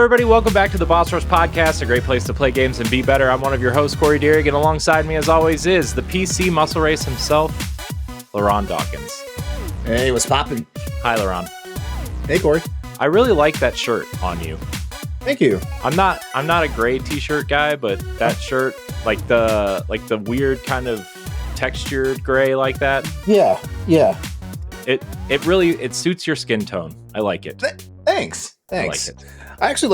everybody. Welcome back to the Boss Rush Podcast, a great place to play games and be better. I'm one of your hosts, Corey Dirrig, and alongside me, as always, is the PC muscle race himself, LeRon Dawkins. Hey, what's poppin'? Hi, LeRon. Hey, Corey. I really like that shirt on you. Thank you. I'm not a gray t-shirt guy, but that shirt, like the weird kind of textured gray like that. Yeah. It really suits your skin tone. I like it. Thanks. I like it. I actually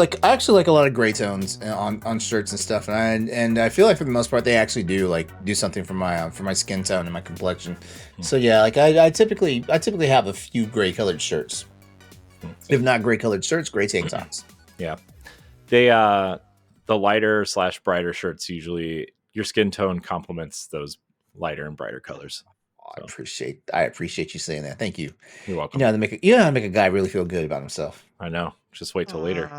like a lot of gray tones on shirts and stuff, and I feel like for the most part they actually do something for my skin tone and my complexion. So yeah, like I typically have a few gray colored shirts. If not gray colored shirts, gray tank tops. Yeah, they the lighter / brighter shirts usually your skin tone complements those lighter and brighter colors. So. I appreciate you saying that. Thank you. You're welcome. You know how to make a guy really feel good about himself. I know. Just wait till later.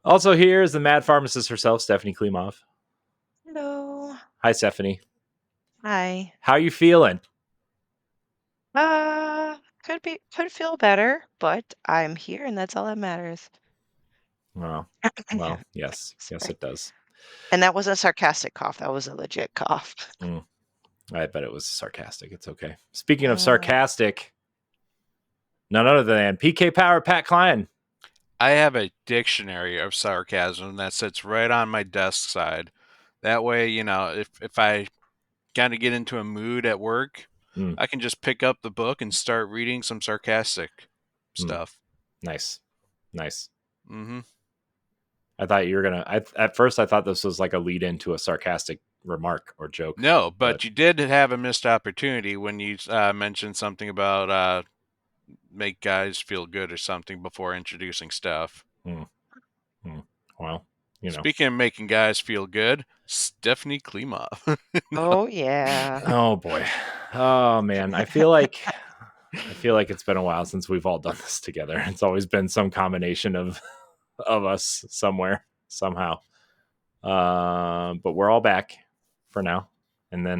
Also here is the mad pharmacist herself, Stephanie Klimov. Hello. Hi, Stephanie. Hi. How you feeling? Could feel better, but I'm here and that's all that matters. Well, yes, it does. And that wasn't a sarcastic cough. That was a legit cough. I bet it was sarcastic. It's okay. Speaking of sarcastic, none other than PK Power Pat Klein. I have a dictionary of sarcasm that sits right on my desk side. That way, you know, if I kind of get into a mood at work, I can just pick up the book and start reading some sarcastic stuff. Nice. Mm-hmm. I thought you were at first I thought this was like a lead into a sarcastic remark or joke. No, but you did have a missed opportunity when you mentioned something about make guys feel good or something before introducing stuff. Well, you know. Speaking of making guys feel good, Stephanie Klimov. Oh yeah. Oh boy. Oh man. I feel like it's been a while since we've all done this together. It's always been some combination of us somewhere, somehow. But we're all back for now. And then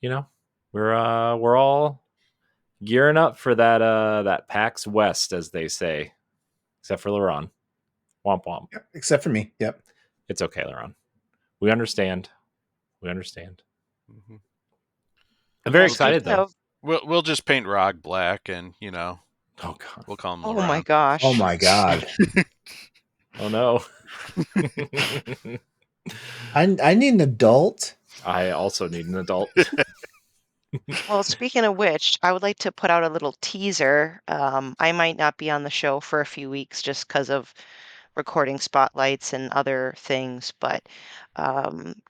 you know, we're all gearing up for that PAX West, as they say. Except for LeRon. Womp womp. Yep, except for me. Yep. It's okay, LeRon. We understand. Mm-hmm. I'm very excited though. We'll just paint Rog black and, you know. Oh god. We'll call him Oh LeRon. my gosh. Oh my god. Oh no. I need an adult. I also need an adult. Well, speaking of which, I would like to put out a little teaser. I might not be on the show for a few weeks just because of recording spotlights and other things, but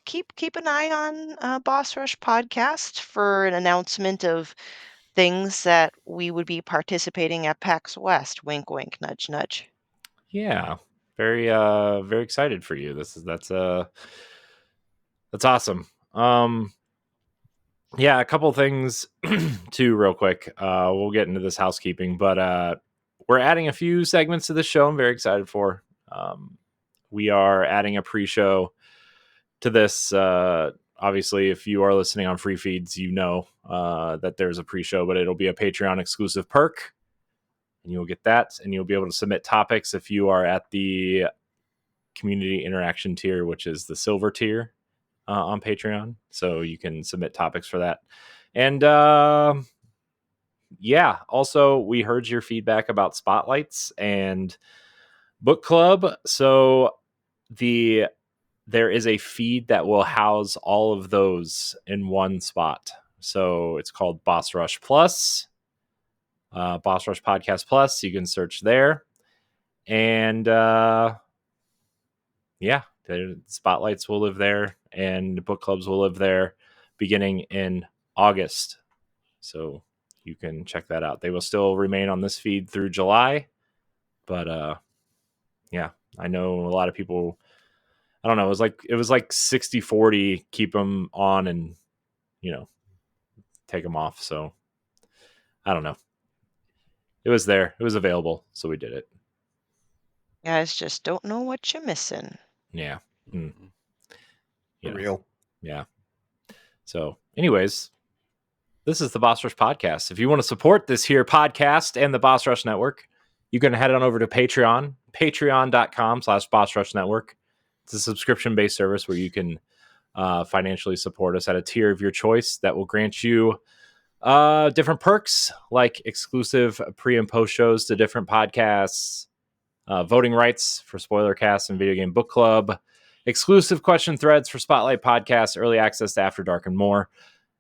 keep an eye on Boss Rush Podcast for an announcement of things that we would be participating at PAX West. Wink, wink, nudge, nudge. Yeah, very excited for you. That's awesome. Yeah, a couple things too, real quick. We'll get into this housekeeping, but we're adding a few segments to the show. I'm very excited for. We are adding a pre-show to this. Obviously, if you are listening on free feeds, you know that there's a pre-show, but it'll be a Patreon exclusive perk, and you'll get that, and you'll be able to submit topics if you are at the community interaction tier, which is the silver tier on Patreon. So you can submit topics for that. And yeah, also we heard your feedback about spotlights and book club. So there is a feed that will house all of those in one spot. So it's called Boss Rush Plus, Boss Rush Podcast Plus. You can search there. And yeah, the spotlights will live there and book clubs will live there beginning in August. So you can check that out. They will still remain on this feed through July. But yeah, I know a lot of people, I don't know, it was like 60-40, keep them on and, you know, take them off. So I don't know. It was there. It was available. So we did it. Guys just don't know what you're missing. Yeah. Real. Yeah. So anyways, This is the Boss Rush Podcast. If you want to support this here podcast and the Boss Rush Network, you can head on over to Patreon, patreon.com/Boss Rush Network. It's a subscription-based service where you can financially support us at a tier of your choice that will grant you different perks like exclusive pre and post shows to different podcasts, voting rights for spoiler casts and video game book club, exclusive question threads for Spotlight podcasts, early access to After Dark, and more.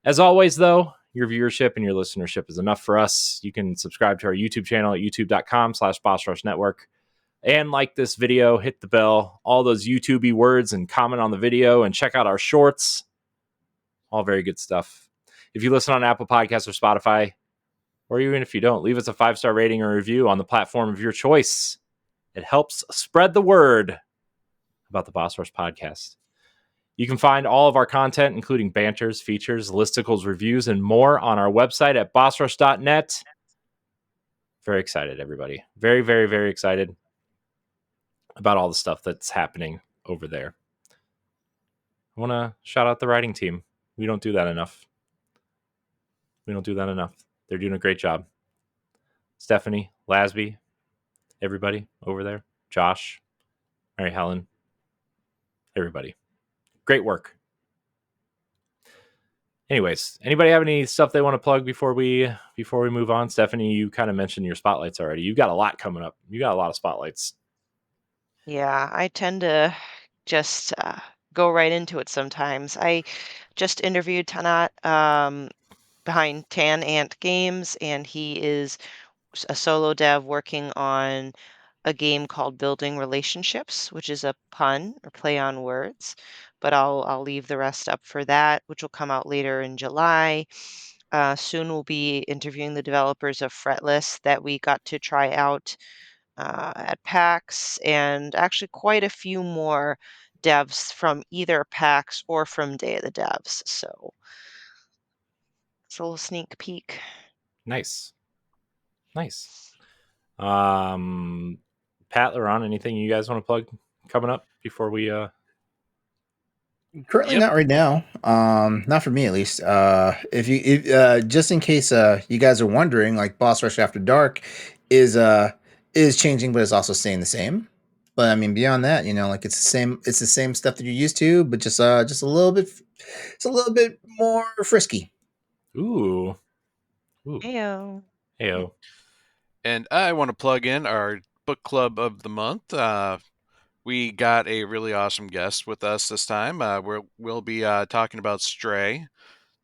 As always, though, your viewership and your listenership is enough for us. You can subscribe to our YouTube channel at youtube.com/Boss Rush Network. And like this video, hit the bell, all those YouTube-y words, and comment on the video, and check out our shorts. All very good stuff. If you listen on Apple Podcasts or Spotify, or even if you don't, leave us a 5-star rating or review on the platform of your choice. It helps spread the word about the Boss Rush Podcast. You can find all of our content, including banters, features, listicles, reviews, and more on our website at bossrush.net. Very excited, everybody. Very, very, very excited about all the stuff that's happening over there. I want to shout out the writing team. We don't do that enough. They're doing a great job. Stephanie, Lasby, everybody over there. Josh, Mary Helen, everybody. Great work. Anyways, anybody have any stuff they want to plug before we move on? Stephanie, you kind of mentioned your spotlights already. You've got a lot coming up. You got a lot of spotlights. Yeah, I tend to just go right into it sometimes. I just interviewed Tanat behind Tan Ant Games, and he is a solo dev working on a game called Building Relationships, which is a pun or play on words. But I'll leave the rest up for that, which will come out later in July. Soon we'll be interviewing the developers of Fretless that we got to try out at PAX, and actually quite a few more devs from either PAX or from Day of the Devs. So it's a little sneak peek. Nice. Pat, LeRon, anything you guys want to plug coming up before we Currently, not right now. Not for me at least. If just in case you guys are wondering, like Boss Rush After Dark is changing, but it's also staying the same. But I mean, beyond that, like it's the same stuff that you're used to, but just a little bit, it's a little bit more frisky. Ooh. Heyo. And I want to plug in our book club of the month. We got a really awesome guest with us this time. We'll be talking about Stray,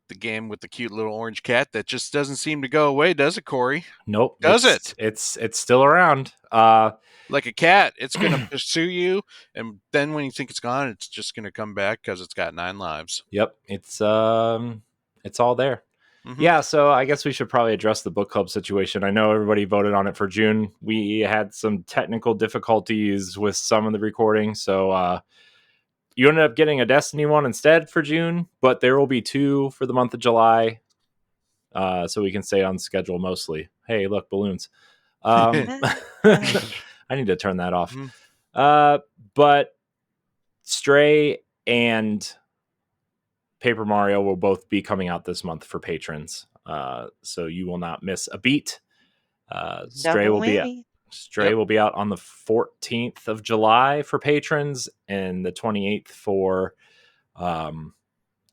the game with the cute little orange cat that just doesn't seem to go away, does it, Corey? Nope. Does it? It's still around. Like a cat, it's going to pursue you, and then when you think it's gone, it's just going to come back because it's got 9 lives. Yep. It's all there. Mm-hmm. Yeah, so I guess we should probably address the book club situation. I know everybody voted on it for June. We had some technical difficulties with some of the recording, so you ended up getting a Destiny one instead for June, but there will be 2 for the month of July, so we can stay on schedule mostly. Hey, look, balloons. I need to turn that off. Mm-hmm. But Stray and Paper Mario will both be coming out this month for patrons, so you will not miss a beat. Stray will be out on the 14th of July for patrons and the 28th for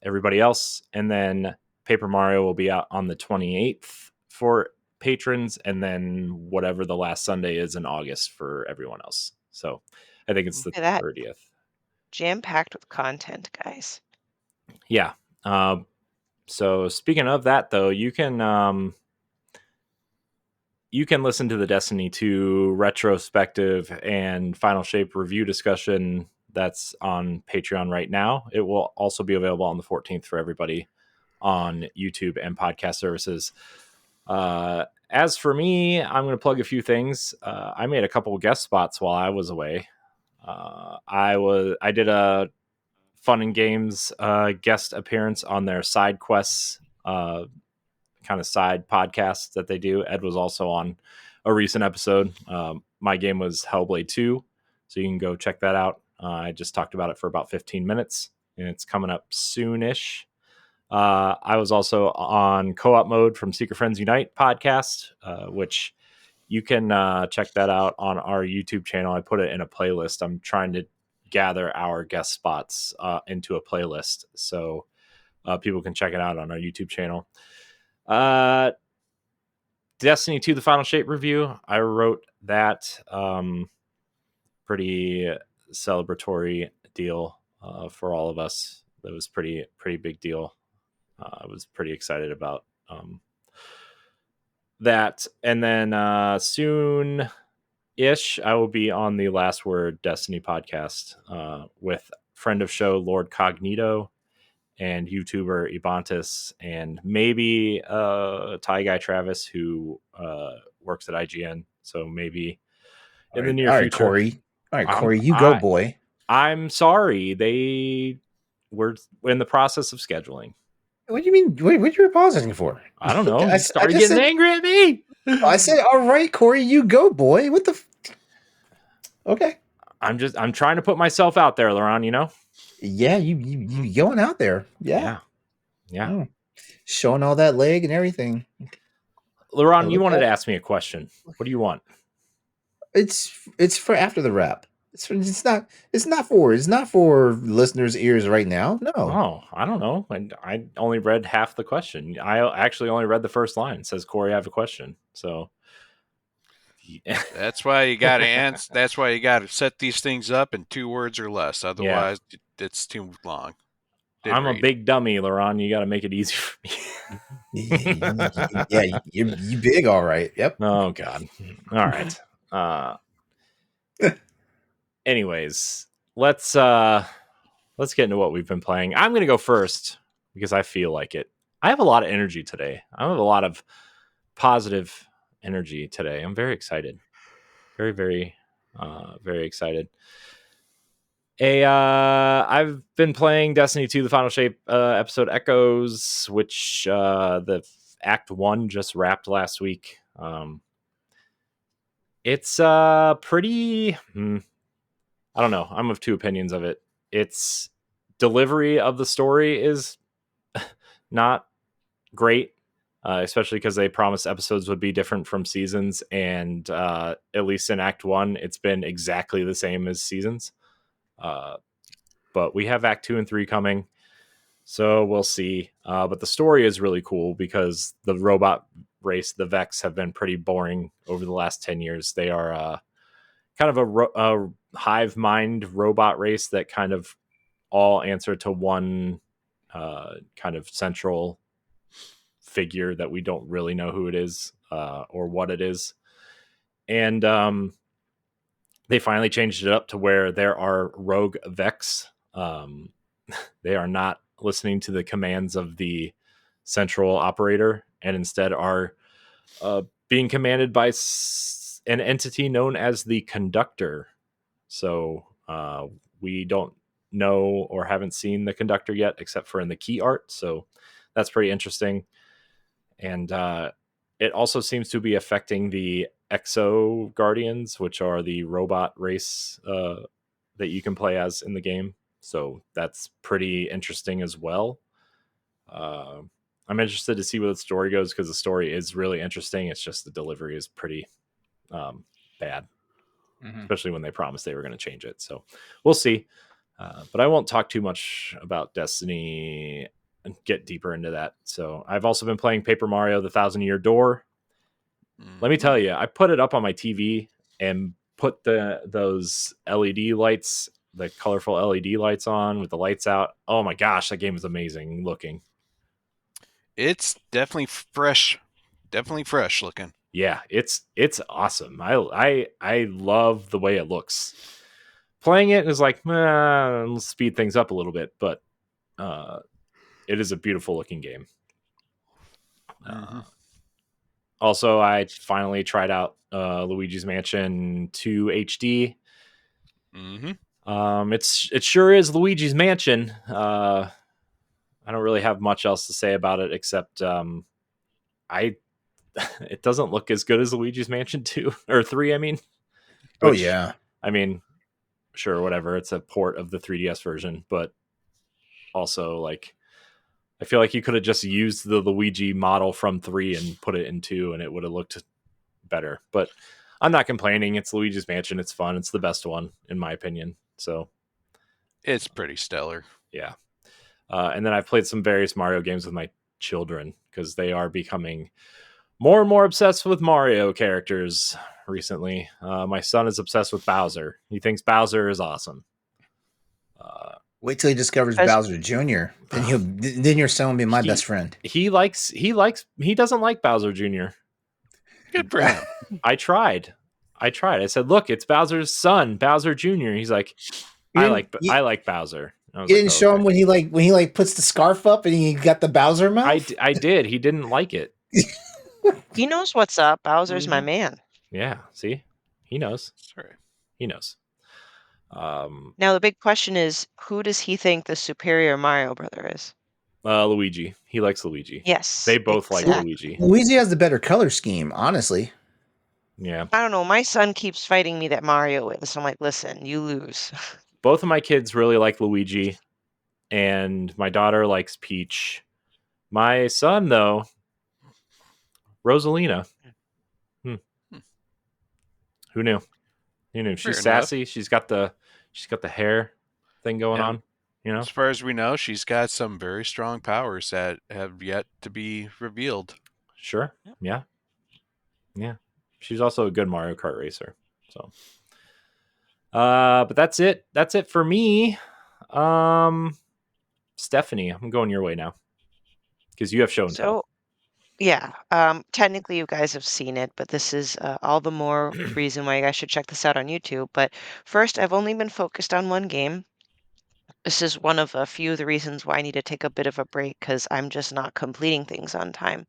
everybody else, and then Paper Mario will be out on the 28th for patrons, and then whatever the last Sunday is in August for everyone else. So I think it's the 30th. Jam-packed with content, guys. Yeah. So speaking of that, though, you can listen to the Destiny 2 retrospective and Final Shape review discussion that's on Patreon right now. It will also be available on the 14th for everybody on YouTube and podcast services. As for me, I'm going to plug a few things. I made a couple of guest spots while I was away. I did a Fun and Games guest appearance on their side quests kind of side podcast that they do. Ed was also on a recent episode. My game was Hellblade 2, so you can go check that out. I just talked about it for about 15 minutes, and it's coming up soonish. I was also on Co-op Mode from Secret Friends Unite podcast, which you can check that out on our YouTube channel. I put it in a playlist. I'm trying to gather our guest spots into a playlist so people can check it out on our YouTube channel. Destiny 2 The Final Shape review. I wrote that pretty celebratory deal for all of us. That was pretty big deal. I was pretty excited about that. And then soon-ish, I will be on the Last Word Destiny podcast with friend of show Lord Cognito and YouTuber Ibantis, and maybe Thai guy Travis, who works at IGN. So maybe in the near future. Corey. All right, Corey, you go, boy. I'm sorry. They were in the process of scheduling. What do you mean? What you were pausing for? I don't know. You started getting angry at me. I said, all right, Corey, you go, boy. What the? Okay. I'm trying to put myself out there, LeRon, you know? Yeah, you going out there. Yeah. Oh. Showing all that leg and everything. LeRon, you wanted to ask me a question. What do you want? It's for after the wrap. It's not for listeners' ears right now. No. Oh, I don't know. And I only read half the question. I actually only read the first line. It says, Corey, I have a question. So that's why you got to answer. That's why you got to set these things up in 2 words or less. Otherwise, it's too long. I'm a big dummy, LeRon. You got to make it easy for me. Yeah, you big, all right. Yep. Oh God. All right. Anyways, let's get into what we've been playing. I'm gonna go first because I feel like it. I have a lot of energy today. I have a lot of positive energy today. I'm very excited. Very, very, very excited. I've been playing Destiny 2 The Final Shape episode Echoes, which the Act 1 just wrapped last week. It's pretty I don't know. I'm of two opinions of it. Its delivery of the story is not great, especially because they promised episodes would be different from seasons. And at least in Act 1, it's been exactly the same as seasons. But we have Act 2 and 3 coming, so we'll see. But the story is really cool because the robot race, the Vex, have been pretty boring over the last 10 years. They are kind of a hive mind robot race that kind of all answer to one kind of central figure that we don't really know who it is or what it is. And they finally changed it up to where there are rogue Vex. They are not listening to the commands of the central operator and instead are being commanded by an entity known as the Conductor. So we don't know or haven't seen the Conductor yet, except for in the key art. So that's pretty interesting. And it also seems to be affecting the Exo Guardians, which are the robot race that you can play as in the game. So that's pretty interesting as well. I'm interested to see where the story goes because the story is really interesting. It's just the delivery is pretty bad, especially when they promised they were going to change it. So we'll see. But I won't talk too much about Destiny and get deeper into that. So I've also been playing Paper Mario, The 1,000-Year Door. Let me tell you, I put it up on my TV and put those LED lights, the colorful LED lights on with the lights out. Oh my gosh, that game is amazing looking. It's definitely fresh looking. Yeah, it's awesome. I love the way it looks. Playing it is like, let's speed things up a little bit, but it is a beautiful looking game. Also, I finally tried out Luigi's Mansion 2 HD. It sure is Luigi's Mansion. I don't really have much else to say about it except it doesn't look as good as Luigi's Mansion 2 or 3, I mean. Oh yeah. I mean, sure, whatever. It's a port of the 3DS version, but also like I feel like you could have just used the Luigi model from 3 and put it in 2, and it would have looked better. But I'm not complaining. It's Luigi's Mansion. It's fun. It's the best one, in my opinion. So it's pretty stellar. Yeah. And then I've played some various Mario games with my children because they are becoming more and more obsessed with Mario characters recently. My son is obsessed with Bowser. He thinks Bowser is awesome. Wait till he discovers Bowser Jr. Then your son will be my best friend. He doesn't like Bowser Jr. Good for him. I tried. I said, look, it's Bowser's son, Bowser Jr. He's like, I like Bowser. You didn't show him when he puts the scarf up and he got the Bowser mouth? I did. He didn't like it. He knows what's up. Bowser's my man. Yeah, see? He knows. Sorry. He knows. Now the big question is, who does he think the superior Mario brother is? Luigi. He likes Luigi. Yes. They both like Luigi. Luigi has the better color scheme, honestly. Yeah. I don't know. My son keeps fighting me that Mario is. I'm like, listen, you lose. Both of my kids really like Luigi, and my daughter likes Peach. My son, though, Rosalina. Who knew? She's sassy. She's got the hair thing going on. You know, as far as we know, she's got some very strong powers that have yet to be revealed. Sure. Yeah. She's also a good Mario Kart racer. So, but that's it. That's it for me. Stephanie, I'm going your way now because you have show and tell. Yeah. Technically, you guys have seen it, but this is all the more reason why you guys should check this out on YouTube. But first, I've only been focused on one game. This is one of a few of the reasons why I need to take a bit of a break because I'm just not completing things on time.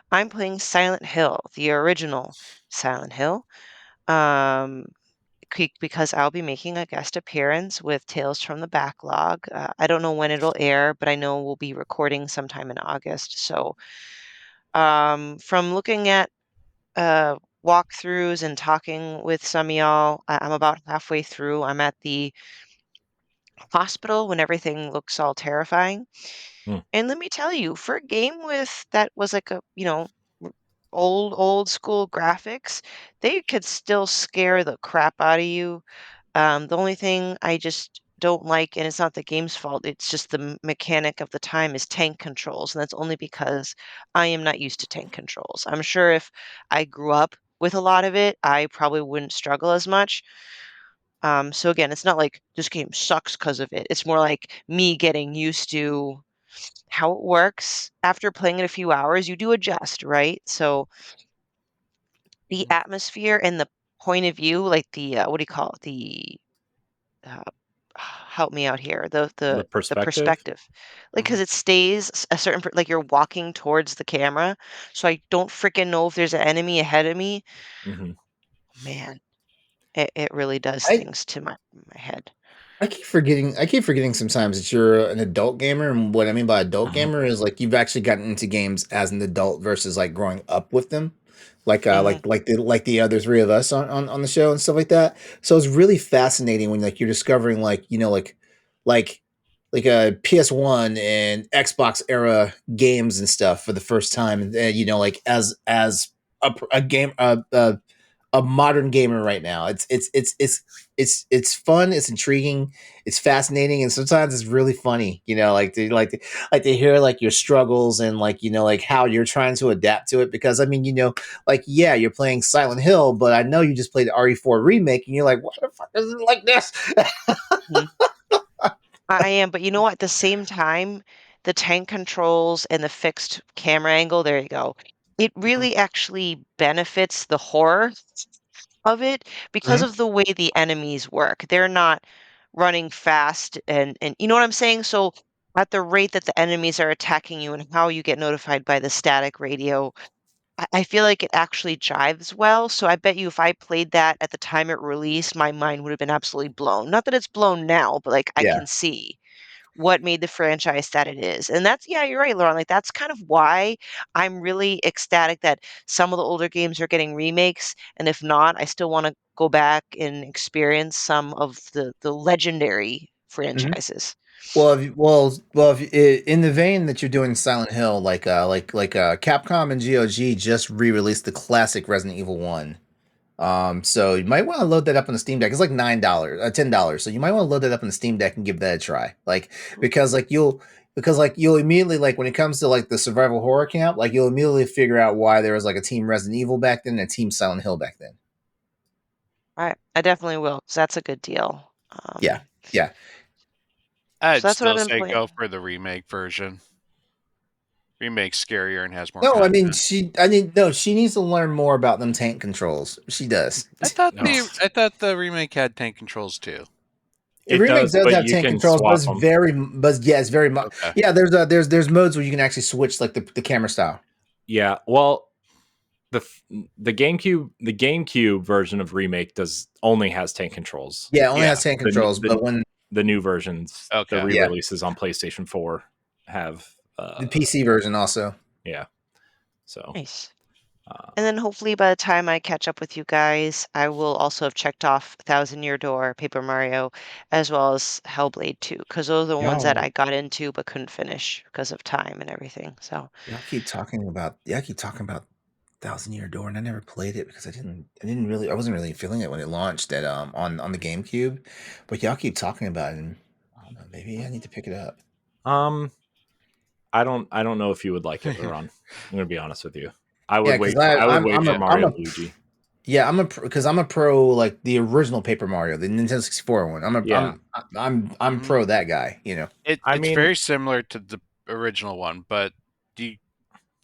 I'm playing Silent Hill, the original Silent Hill, because I'll be making a guest appearance with Tales from the Backlog. I don't know when it'll air, but I know we'll be recording sometime in August. So from looking at walkthroughs and talking with some of y'all, I'm about halfway through. I'm at the hospital when everything looks all terrifying. And let me tell you, for a game that was like a, old school graphics, they could still scare the crap out of you. The only thing I just don't like, and it's not the game's fault, it's just the mechanic of the time, is tank controls, and that's only because I am not used to tank controls. I'm sure if I grew up with a lot of it, I probably wouldn't struggle as much. So again, it's not like this game sucks because of it. It's more like me getting used to how it works. After playing it a few hours, you do adjust, right? So the atmosphere and the point of view, like the what do you call it? The help me out here. The perspective, like because it stays a certain like you're walking towards the camera, so I don't freaking know if there's an enemy ahead of me. Man, it really does things to my head. I keep forgetting sometimes that you're an adult gamer, and what I mean by adult gamer is like you've actually gotten into games as an adult versus like growing up with them, like the other three of us on the show and stuff like that. So it's really fascinating when like you're discovering like a PS1 and Xbox era games and stuff for the first time, and like as a game a modern gamer right now. It's fun, it's intriguing, it's fascinating, and sometimes it's really funny. To hear like your struggles and like how you're trying to adapt to it. Because I mean, you're playing Silent Hill, but I know you just played the RE4 remake, and you're like, why the fuck is it like this? I am, but at the same time, the tank controls and the fixed camera angle, there you go. It really actually benefits the horror of it because of the way the enemies work. They're not running fast and you know what I'm saying? So at the rate that the enemies are attacking you and how you get notified by the static radio, I feel like it actually jives well. So I bet you if I played that at the time it released, my mind would have been absolutely blown. Not that it's blown now, but like I can see what made the franchise that it is. And you're right, LeRon. Like that's kind of why I'm really ecstatic that some of the older games are getting remakes. And if not, I still want to go back and experience some of the legendary franchises. In the vein that you're doing Silent Hill, Capcom and GOG just re-released the classic Resident Evil 1. So you might want to load that up on the Steam Deck. It's like $9, $10. So you might want to load that up on the Steam Deck and give that a try. Because you'll immediately, like, when it comes to like the survival horror camp, like you'll immediately figure out why there was like a Team Resident Evil back then and a Team Silent Hill back then. All right, I definitely will, because that's a good deal. Yeah. I'd So that's what I've still been say playing. go for the remake version. Remake's scarier and has more. No, I mean content. she needs to learn more about them tank controls. She does. I thought the remake had tank controls too. The remake does but have you tank can controls, but swap it's very much. Okay. Yeah, there's modes where you can actually switch like the camera style. Yeah, well, the GameCube version of remake only has tank controls. Yeah, it only has tank controls, but when the new versions, Okay. the re-releases on PlayStation 4 have the PC version also. Yeah. So Nice. And then hopefully by the time I catch up with you guys, I will also have checked off Thousand Year Door, Paper Mario, as well as Hellblade 2, because those are the ones that I got into but couldn't finish because of time and everything. So y'all keep talking about Thousand Year Door, and I never played it because I wasn't really feeling it when it launched at on the GameCube. But y'all keep talking about it, and I don't know, maybe I need to pick it up. I don't know if you would like it, LeRon. I'm gonna be honest with you. I would wait for Mario and Luigi. Yeah, I'm a pro like the original Paper Mario, the Nintendo 64 one. I'm pro that guy. You know, it's very similar to the original one, but the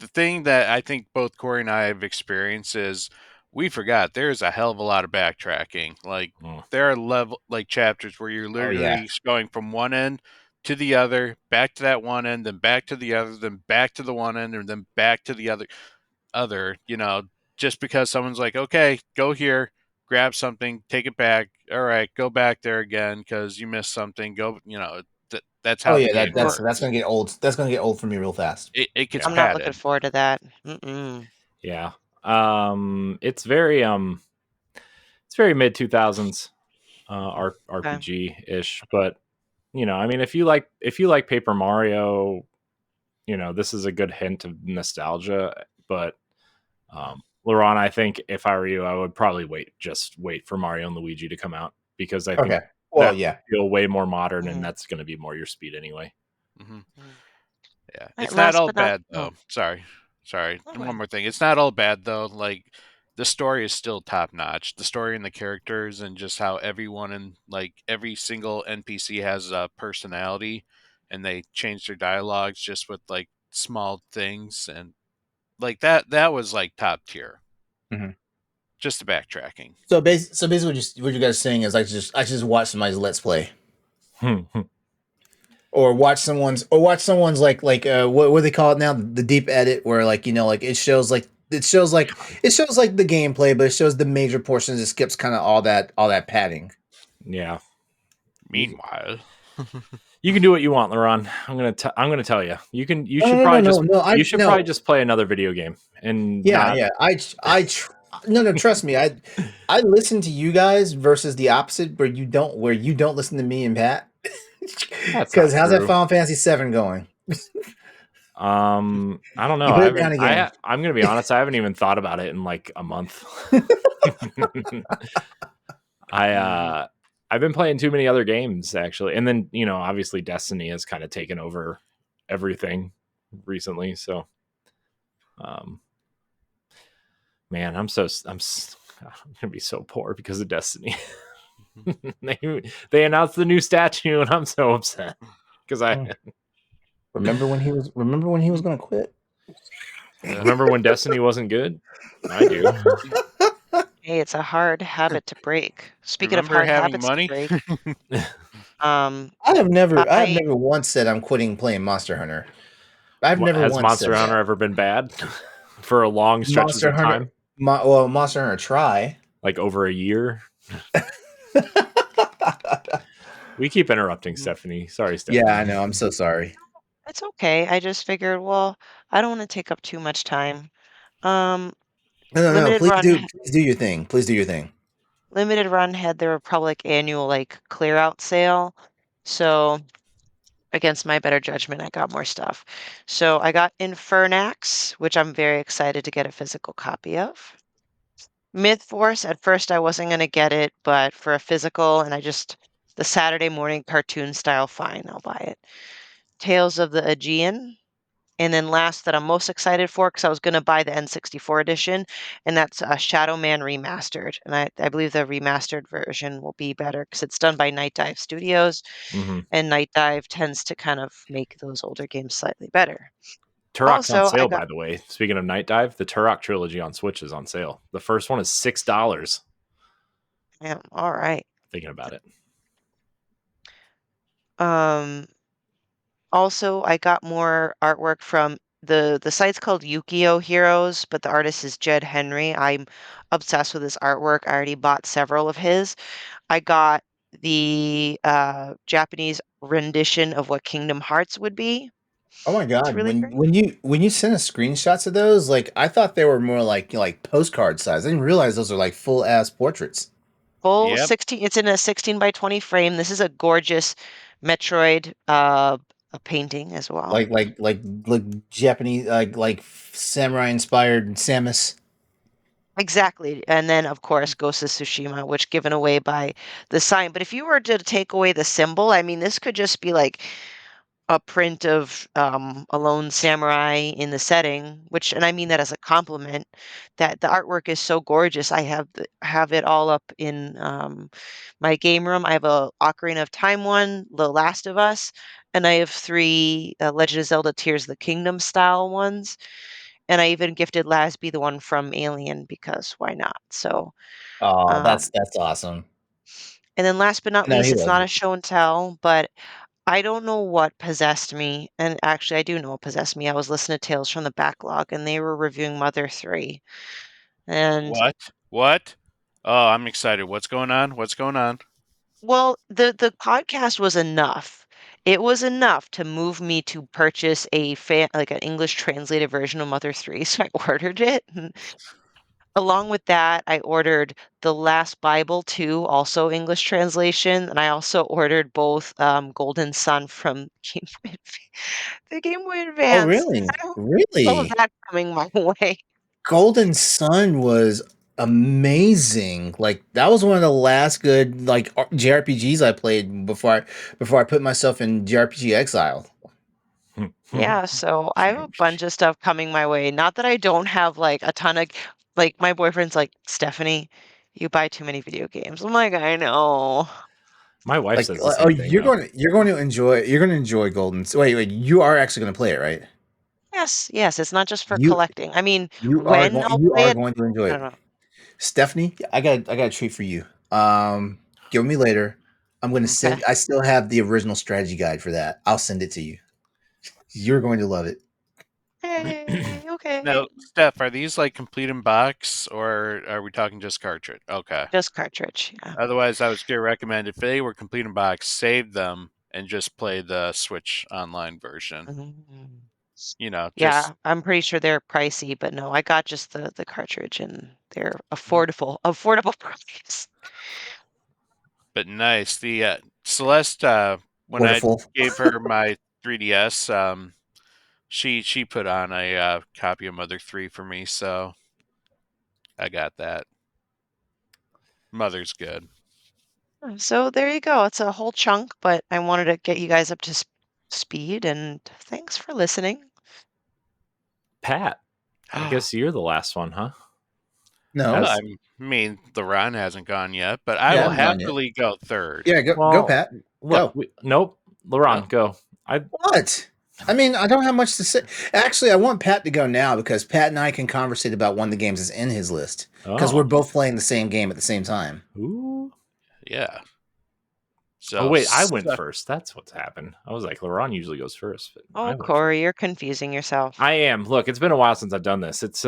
thing that I think both Corey and I have experienced is we forgot there's a hell of a lot of backtracking. Like there are chapters where you're literally going from one end to the other, back to that one end, then back to the other, then back to the one end, and then back to the other, just because someone's like, okay, go here, grab something, take it back. All right, go back there again because you missed something. Go, that's how. That's gonna get old. That's gonna get old for me real fast. It gets I'm not looking forward to that. Mm-mm. Yeah. It's very mid 2000s RPG ish, but I mean, if you like Paper Mario, this is a good hint of nostalgia. But LeRon, I think if I were you, I would probably wait for Mario and Luigi to come out, because I think feel way more modern, and that's going to be more your speed anyway. Mm-hmm. Yeah, it's not all bad though. Sorry. One more thing. It's not all bad though. Like the story is still top notch. The story and the characters and just how everyone and like every single NPC has a personality, and they change their dialogues just with like small things, and like that was like top tier. Mm-hmm. Just the backtracking. So basically, what you guys are saying is I just watch somebody's let's play. Or watch someone's like what do they call it now? The deep edit, where it shows like the gameplay, but it shows the major portions. It skips kind of all that padding. Yeah. Meanwhile, you can do what you want, LeRon. I'm gonna tell you. You should probably just play another video game. And trust me. I listen to you guys versus the opposite, where you don't listen to me and Pat. Because how's that Final Fantasy 7 going? I don't know. I'm gonna be honest. I haven't even thought about it in like a month. I've been playing too many other games actually, and then obviously Destiny has kind of taken over everything recently. So, man, I'm gonna be so poor because of Destiny. They announced the new statue, and I'm so upset because I remember when he was going to quit. Remember when Destiny wasn't good? I do. Hey, it's a hard habit to break. Speaking of hard habits to break, I have never once said I'm quitting playing Monster Hunter. Has Monster Hunter ever been bad for a long stretch of time? Monster Hunter try like over a year. We keep interrupting Stephanie. Sorry, Stephanie. Yeah, I know. I'm so sorry. It's okay. I just figured, well, I don't want to take up too much time. No. Please do your thing. Please do your thing. Limited Run had their Republic annual clear out sale. So against my better judgment, I got more stuff. So I got Infernax, which I'm very excited to get a physical copy of. Myth Force, at first I wasn't going to get it, but for a physical, and the Saturday morning cartoon style, fine, I'll buy it. Tales of the Aegean. And then last that I'm most excited for, because I was going to buy the N64 edition, and that's Shadow Man Remastered. And I believe the remastered version will be better because it's done by Night Dive Studios, and Night Dive tends to kind of make those older games slightly better. Turok's on Also, sale, by the way. Speaking of Night Dive, the Turok trilogy on Switch is on sale. The first one is $6. Yeah, all right. Thinking about it. Also, I got more artwork from the site's called Yukio Heroes, but the artist is Jed Henry. I'm obsessed with his artwork. I already bought several of his. I got the Japanese rendition of what Kingdom Hearts would be. Oh my It's god! really great. When you sent us screenshots of those, like I thought they were more like postcard size. I didn't realize those are like full ass portraits. Full Yep. 16. It's in a 16 by 20 frame. This is a gorgeous Metroid a painting as well. Like Japanese like samurai inspired Samus. Exactly. And then, of course, Ghost of Tsushima, which given away by the sign. But if you were to take away the symbol, I mean, this could just be like a print of a lone samurai in the setting, and I mean that as a compliment, that the artwork is so gorgeous. I have it all up in my game room. I have a Ocarina of Time one, The Last of Us, and I have 3 Legend of Zelda Tears of the Kingdom style ones. And I even gifted Lasby the one from Alien because why not? So, Oh, um, that's awesome. and then last but not No, least, he it's loves not a it. show and tell, but I don't know what possessed me. And actually, I do know what possessed me. I was listening to Tales from the Backlog, and they were reviewing Mother 3. And What? Oh, I'm excited. What's going on? What's going on? well, the podcast was enough. It was enough to move me to purchase like an English translated version of Mother 3, so I ordered it. Along with that, I ordered The Last Bible 2, also English translation, and I also ordered both Golden Sun from the Game Boy Oh, Advance. really? All of Really? that coming my way. Golden Sun was amazing. Like that was one of the last good like JRPGs I played before I put myself in JRPG exile. Yeah, so I have a bunch of stuff coming my way. Not that I don't have like a ton of like my boyfriend's like, Stephanie, you buy too many video games. I'm like, I know. My wife says the Oh, same thing, though. you're going to enjoy Golden. Wait, you are actually going to play it, right? Yes, yes, it's not just for You collecting. I mean, when I'll you play are it, going to enjoy I it. don't know. Stephanie, I got a treat for you. Give me later. I'm going to Okay. send. I still have the original strategy guide for that. I'll send it to you. You're going to love it. Hey, okay. Now, Steph, are these like complete in box or are we talking just cartridge? Okay. Just cartridge, yeah. Otherwise, I was going to recommend if they were complete in box, save them and just play the Switch online version. Mhm. You know, Yeah, just I'm pretty sure they're pricey, but no, I got just the cartridge and they're affordable price. but nice. The Celeste, when I Wonderful. gave her my 3DS, she put on a copy of Mother 3 for me, so I got that. Mother's good. So there you go. It's a whole chunk, but I wanted to get you guys up to speed, and thanks for listening. Pat, I guess you're the last one, huh? No. I mean, the run hasn't gone yet, but I Yeah, will I'm gone yet. happily go third. Yeah, go, Pat. Look, Go. nope, LeRon, No. go. What? I mean, I don't have much to say. Actually, I want Pat to go now because Pat and I can conversate about one of the games that's in his list because we're both playing the same game at the same time. Ooh. Yeah. So, Oh wait, I went first. That's what's happened. I was like, LeRon usually goes first, but I Oh, went Corey, first. you're confusing yourself. I am. Look, it's been a while since I've done this. It's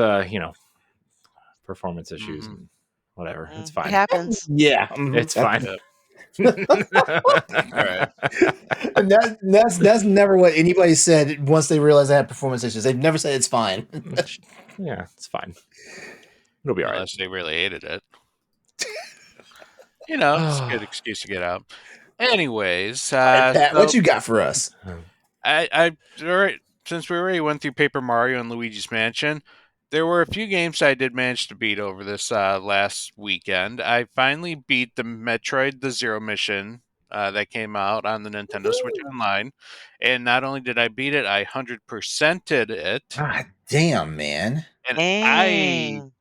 performance issues and whatever. It's It fine. happens. Yeah, It's fine. all right. And that's never what anybody said once they realized they had performance issues. They've never said it's fine. Yeah, it's fine. It'll be all right. Unless they really hated it. You know, it's a good excuse to get out. Anyways, Pat, so what you got for us? I all right, since we already went through Paper Mario and Luigi's Mansion, there were a few games I did manage to beat over this last weekend. I finally beat the Metroid The Zero Mission that came out on the Nintendo Switch Online, and not only did I beat it, I 100%ed it, God damn, man. and I Dang.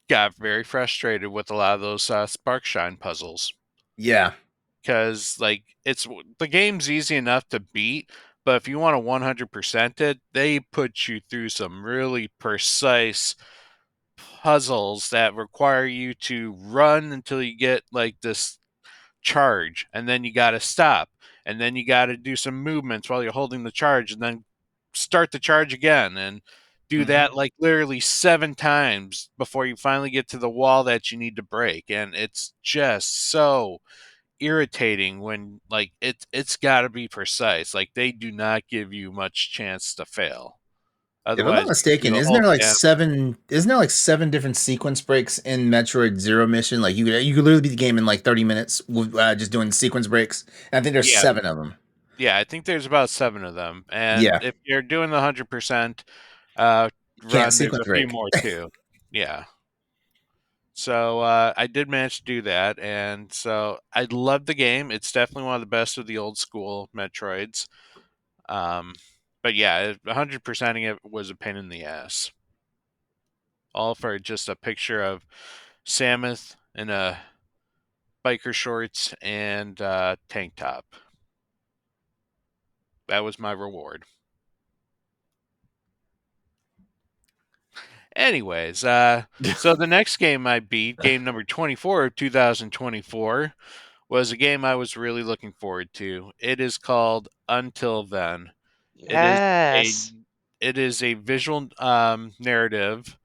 got very frustrated with a lot of those Spark Shine puzzles. Yeah. Because like the game's easy enough to beat, but if you want to 100% it, they put you through some really precise puzzles that require you to run until you get like this charge, and then you got to stop, and then you got to do some movements while you're holding the charge, and then start the charge again, and do that like literally 7 times before you finally get to the wall that you need to break. And it's just so irritating when like it's got to be precise. Like they do not give you much chance to fail. If I'm not Otherwise, you can do mistaken, the isn't whole there like damn. seven? Isn't there like seven different sequence breaks in Metroid Zero Mission? Like you could literally beat the game in like 30 minutes with just doing sequence breaks. And I think there's Yeah, seven of them. yeah. I think there's about 7 of them, and Yeah, if you're doing the 100% can't run, there's sequence a few break. more too. Yeah. So I did manage to do that, and so I love the game. It's definitely one of the best of the old school Metroids. Um, but yeah, 100%ing it was a pain in the ass. All for just a picture of Samus in a biker shorts and tank top. That was my reward. Anyways, so the next game I beat, game number 24 of 2024, was a game I was really looking forward to. It is called Until Then. It is a Yes. it is a visual narrative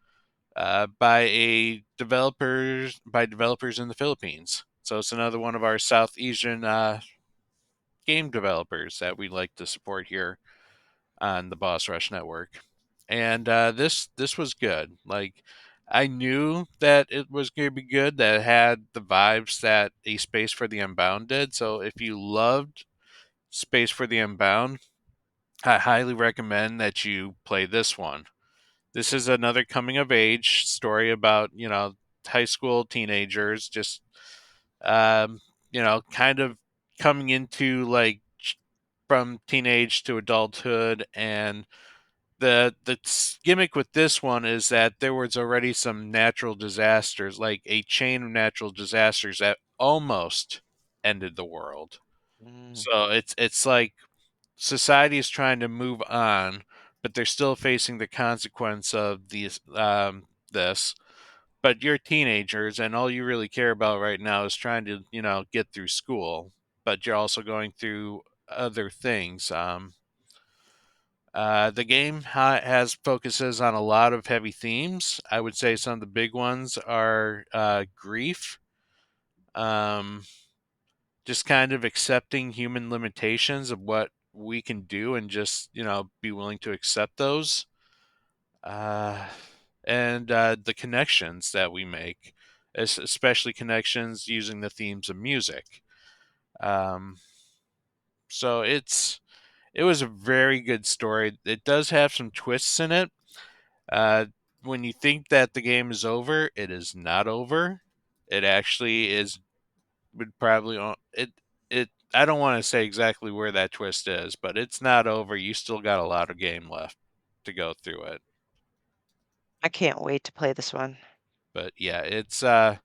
by developers in the Philippines. So it's another one of our South Asian game developers that we like to support here on the Boss Rush Network. And this was good. Like I knew that it was going to be good. That it had the vibes that A Space for the Unbound did. So if you loved Space for the Unbound, I highly recommend that you play this one. This is another coming of age story about high school teenagers just kind of coming into like from teenage to adulthood. And the gimmick with this one is that there was already some natural disasters, like a chain of natural disasters that almost ended the world. Mm. So it's like society is trying to move on, but they're still facing the consequence of this. But you're teenagers, and all you really care about right now is trying to get through school. But you're also going through other things. The game has focuses on a lot of heavy themes. I would say some of the big ones are grief, um, just kind of accepting human limitations of what we can do, and just be willing to accept those, uh, and the connections that we make, especially connections using the themes of music. Um, so it was a very good story. It does have some twists in it. Uh, when you think that the game is over, it is not over. It actually is. Would probably it. I don't want to say exactly where that twist is, but it's not over. You still got a lot of game left to go through it. I can't wait to play this one. But yeah, it's the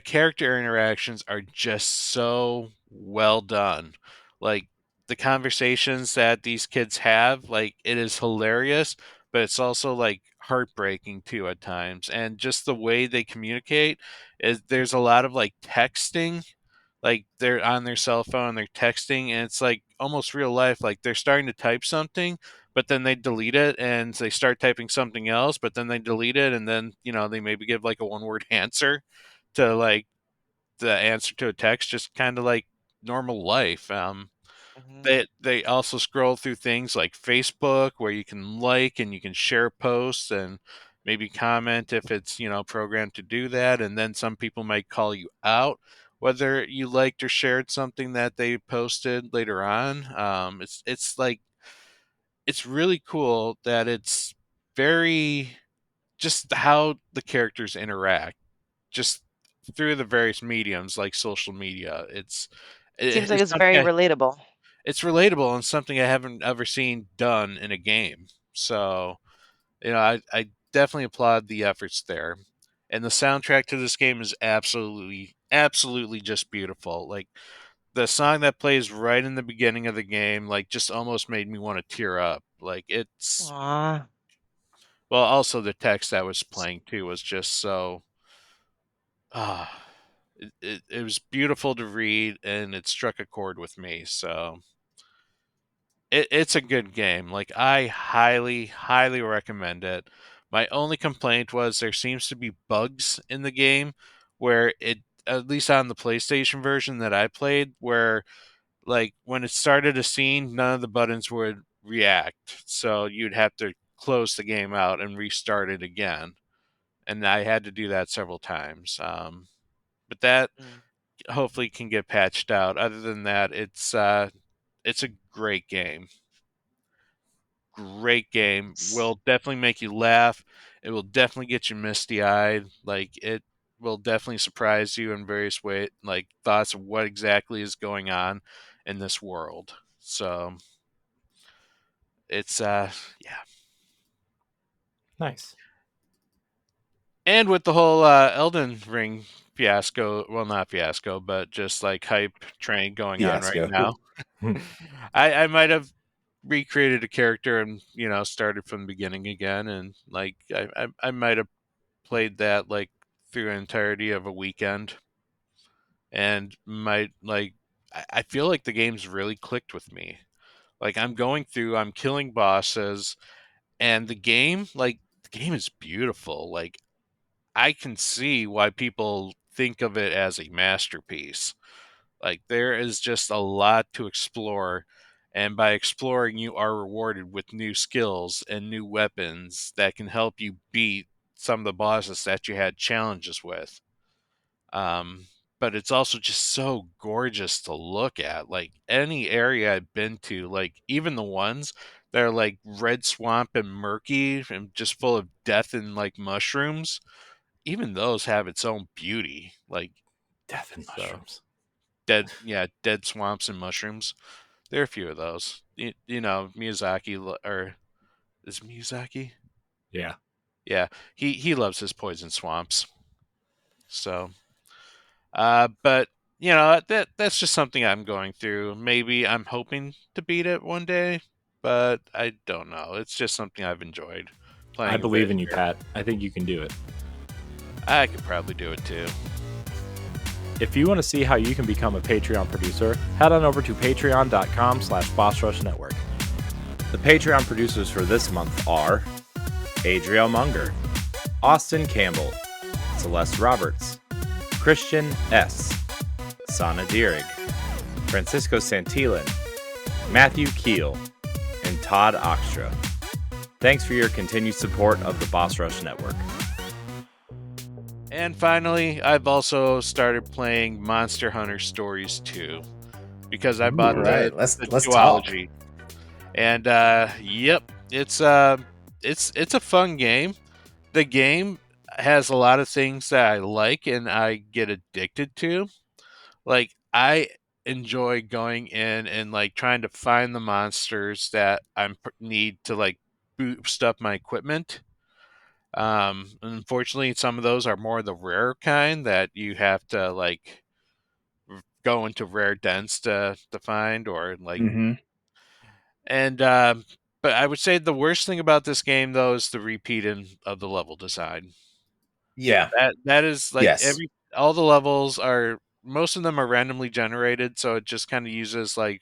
character interactions are just so well done. Like the conversations that these kids have, like it is hilarious, but it's also like heartbreaking too at times. And just the way they communicate is there's a lot of like texting, like they're on their cell phone, they're texting, and it's like almost real life. Like they're starting to type something, but then they delete it and they start typing something else, but then they delete it, and then they maybe give like a one word answer to like the answer to a text, just kind of like normal life. Mhm. They also scroll through things like Facebook, where you can like and you can share posts and maybe comment if it's programmed to do that. And then some people might call you out, whether you liked or shared something that they posted later on. It's like it's really cool that it's very just how the characters interact just through the various mediums like social media. Seems like It's it's something very relatable. it's relatable and something I haven't ever seen done in a game. So, I definitely applaud the efforts there. And the soundtrack to this game is absolutely, absolutely just beautiful. Like the song that plays right in the beginning of the game, like just almost made me want to tear up. Like it's Aw. well, also the text that was playing too was just so ah, it was beautiful to read and it struck a chord with me. So it's a good game. Like I highly, highly recommend it. My only complaint was there seems to be bugs in the game where it, at least on the PlayStation version that I played, where like when it started a scene, none of the buttons would react. So you'd have to close the game out and restart it again. And I had to do that several times. But that Mm. hopefully can get patched out. Other than that, it's a great game. Great game. Will definitely make you laugh. It will definitely get you misty eyed. Like it will definitely surprise you in various ways, like thoughts of what exactly is going on in this world. So it's yeah. Nice. And with the whole Elden Ring fiasco, well, not fiasco, but just like hype train going on right Fiasco. now, I might have recreated a character and started from the beginning again, and like I might have played that like through an entirety of a weekend, and might like I feel like the game's really clicked with me. Like I'm killing bosses, and the game is beautiful. Like I can see why people think of it as a masterpiece. Like there is just a lot to explore, and by exploring you are rewarded with new skills and new weapons that can help you beat some of the bosses that you had challenges with. Um, but it's also just so gorgeous to look at. Like any area I've been to, like even the ones that are like red swamp and murky and just full of death and like mushrooms, even those have its own beauty. Like Death and so mushrooms. dead swamps and mushrooms. There are a few of those. Miyazaki or is Miyazaki? Yeah. Yeah, he loves his poison swamps. So, but that's just something I'm going through. Maybe I'm hoping to beat it one day, but I don't know. It's just something I've enjoyed I playing a believe bit in you, here. Pat. I think you can do it. I could probably do it too. If you want to see how you can become a Patreon producer, head on over to patreon.com/BossRushNetwork. The Patreon producers for this month are Adriel Munger, Austin Campbell, Celeste Roberts, Christian S., Sana Dirrig, Francisco Santillan, Matthew Keel, and Todd Oxtra. Thanks for your continued support of the Boss Rush Network. And finally, I've also started playing Monster Hunter Stories 2 because I bought Right. the Let's talk. duology. And yep, it's a fun game. The game has a lot of things that I like and I get addicted to. Like I enjoy going in and like trying to find the monsters that need to like boost up my equipment. Unfortunately, some of those are more the rare kind that you have to like go into rare dens to find or like. Mm-hmm. And but I would say the worst thing about this game though is the repeating of the level design. Yeah. That is like Yes. all the levels are, most of them are randomly generated, so it just kind of uses like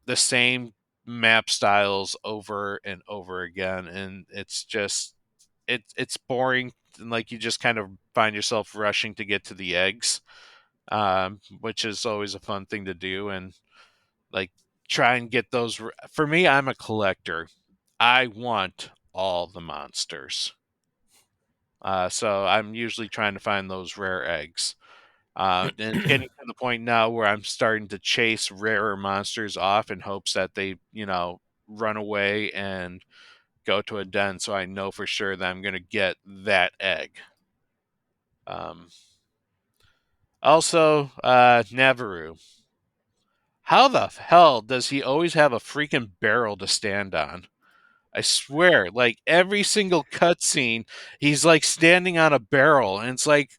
the same map styles over and over again, and it's just it's boring. And like you just kind of find yourself rushing to get to the eggs, which is always a fun thing to do, and like try and get those. For me, I'm a collector. I want all the monsters. So I'm usually trying to find those rare eggs. And it's getting to the point now where I'm starting to chase rarer monsters off in hopes that they, run away and go to a den, so I know for sure that I'm going to get that egg. Also, Navarro. How the hell does he always have a freaking barrel to stand on? I swear, like every single cutscene, he's like standing on a barrel, and it's like,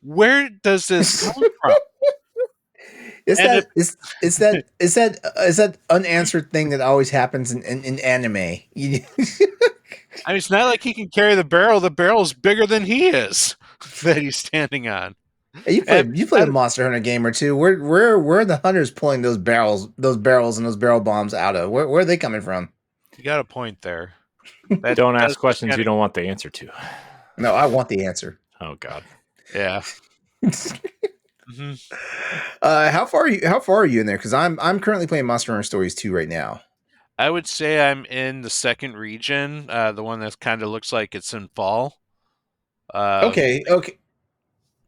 where does this come from? Is And that is that unanswered thing that always happens in anime? I mean, it's not like he can carry the barrel. The barrel's bigger than he is that he's standing on. You played a Monster Hunter game or two. Where are the hunters pulling those barrels and those barrel bombs out of? Where are they coming from? You got a point there. Don't ask questions you don't want the answer to. No, I want the answer. Oh God. Yeah. Mm-hmm. How far are you in there? Because I'm currently playing Monster Hunter Stories 2 right now. I would say I'm in the second region, the one that kind of looks like it's in fall. Okay.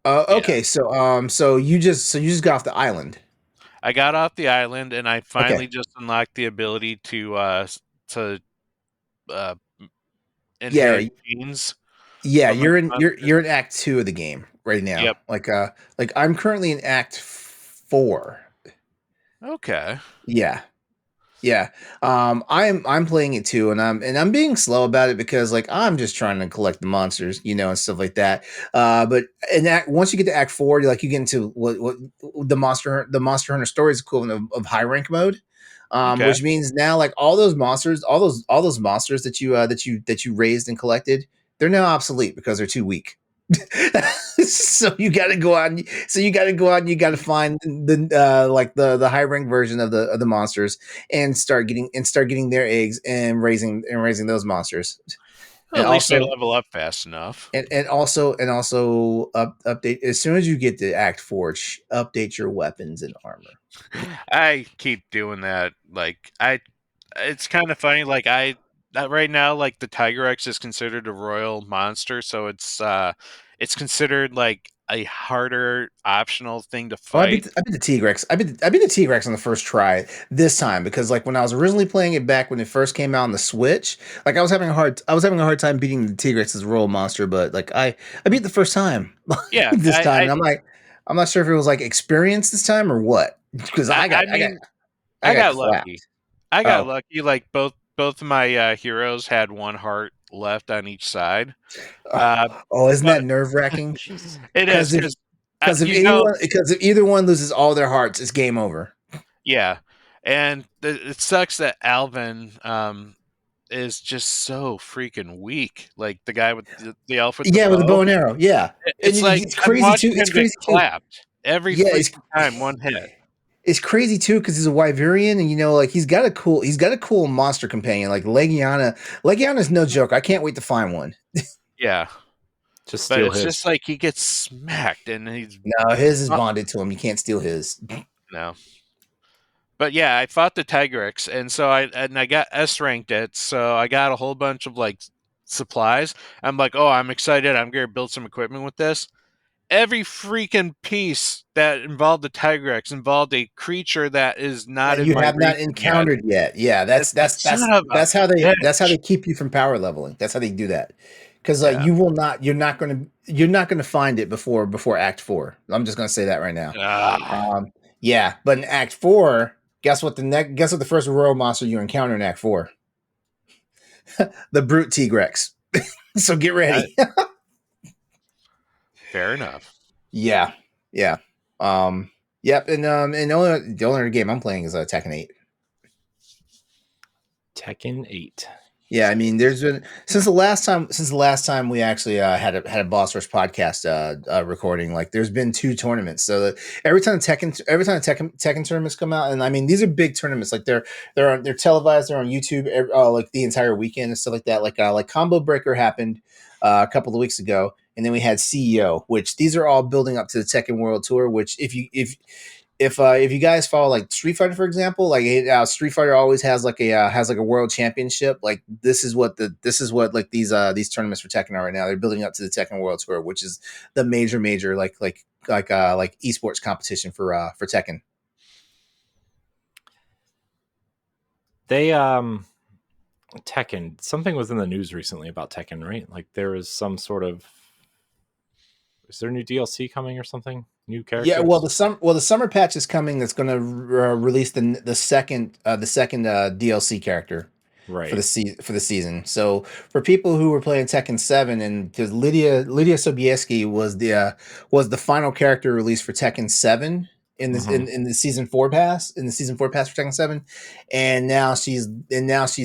Yeah. So you just got off the island. I got off the island, and I finally just unlocked the ability to inhale genes. Yeah, you're in Act 2 of the game right now. Yep. Like I'm currently in Act 4. Okay. Yeah. I'm playing it too, and I'm being slow about it because like I'm just trying to collect the monsters, and stuff like that. But once you get to Act 4, you get into what the Monster Hunter Stories equivalent of high rank mode. Which means now like all those monsters that you raised and collected, they're now obsolete because they're too weak. So you got to go out and you got to find the high rank version of the monsters and start getting their eggs and raising those monsters. Well, at least they level up fast enough. And also update as soon as you get to Act 4, update your weapons and armor. I keep doing that. Like it's kind of funny. Like right now, like the Tiger X is considered a royal monster, so it's considered like a harder optional thing to fight. I beat the T-Rex. I beat the T-Rex on the first try this time because like when I was originally playing it back when it first came out on the Switch, like I was having a hard time beating the T-Rex as a royal monster, but like I beat the first time. Yeah, this time I'm not sure if it was like experience this time or what because I got lucky. I got lucky. Like both of my heroes had one heart left on each side. Isn't that nerve-wracking? It is because if either one loses all their hearts, it's game over. Yeah, and it sucks that Alvin is just so freaking weak. Like the guy with the elf with the bow. With the bow and arrow. Yeah, it's like it's crazy too. It's crazy clapped every time one hit. It's crazy too because he's a Wyverian, and like he's got a cool monster companion like Legiana. Legiana's no joke. I can't wait to find one. Yeah, just like he gets smacked, and his is bonded to him. You can't steal his. No. But yeah, I fought the Tigrex, and so I got S ranked it, so I got a whole bunch of like supplies. I'm like, oh, I'm excited. I'm gonna build some equipment with this. Every freaking piece that involved the Tigrex involved a creature that is not you have not encountered yet. Yeah, that's how they keep you from power leveling. That's how they do that. Because you're not gonna find it before Act 4. I'm just gonna say that right now. But in Act 4, guess what the first royal monster you encounter in Act 4? The brute Tigrex. So get ready. Fair enough. Yeah. Yep. And the only game I'm playing is Tekken 8. Tekken 8. Yeah, I mean, there's been since the last time we actually had a Boss Rush podcast recording. Like, there's been 2 tournaments. So every time Tekken tournaments come out, and I mean, these are big tournaments. Like they're televised. They're on YouTube like the entire weekend and stuff like that. Like Combo Breaker happened a couple of weeks ago, and then we had CEO, which these are all building up to the Tekken World Tour. Which if if you guys follow like Street Fighter, for example, like Street Fighter always has like a world championship. Like this is what like these tournaments for Tekken are right now. They're building up to the Tekken World Tour, which is the major like esports competition for Tekken. They Tekken, something was in the news recently about Tekken, right? Like there was some sort of, is there new DLC coming or something? New characters? Yeah, well the summer patch is coming. That's going to release the second DLC character right for the season. So for people who were playing Tekken 7, and because Lydia Sobieski was the final character released for Tekken 7 in this in the season 4 pass for Tekken 7, and now she's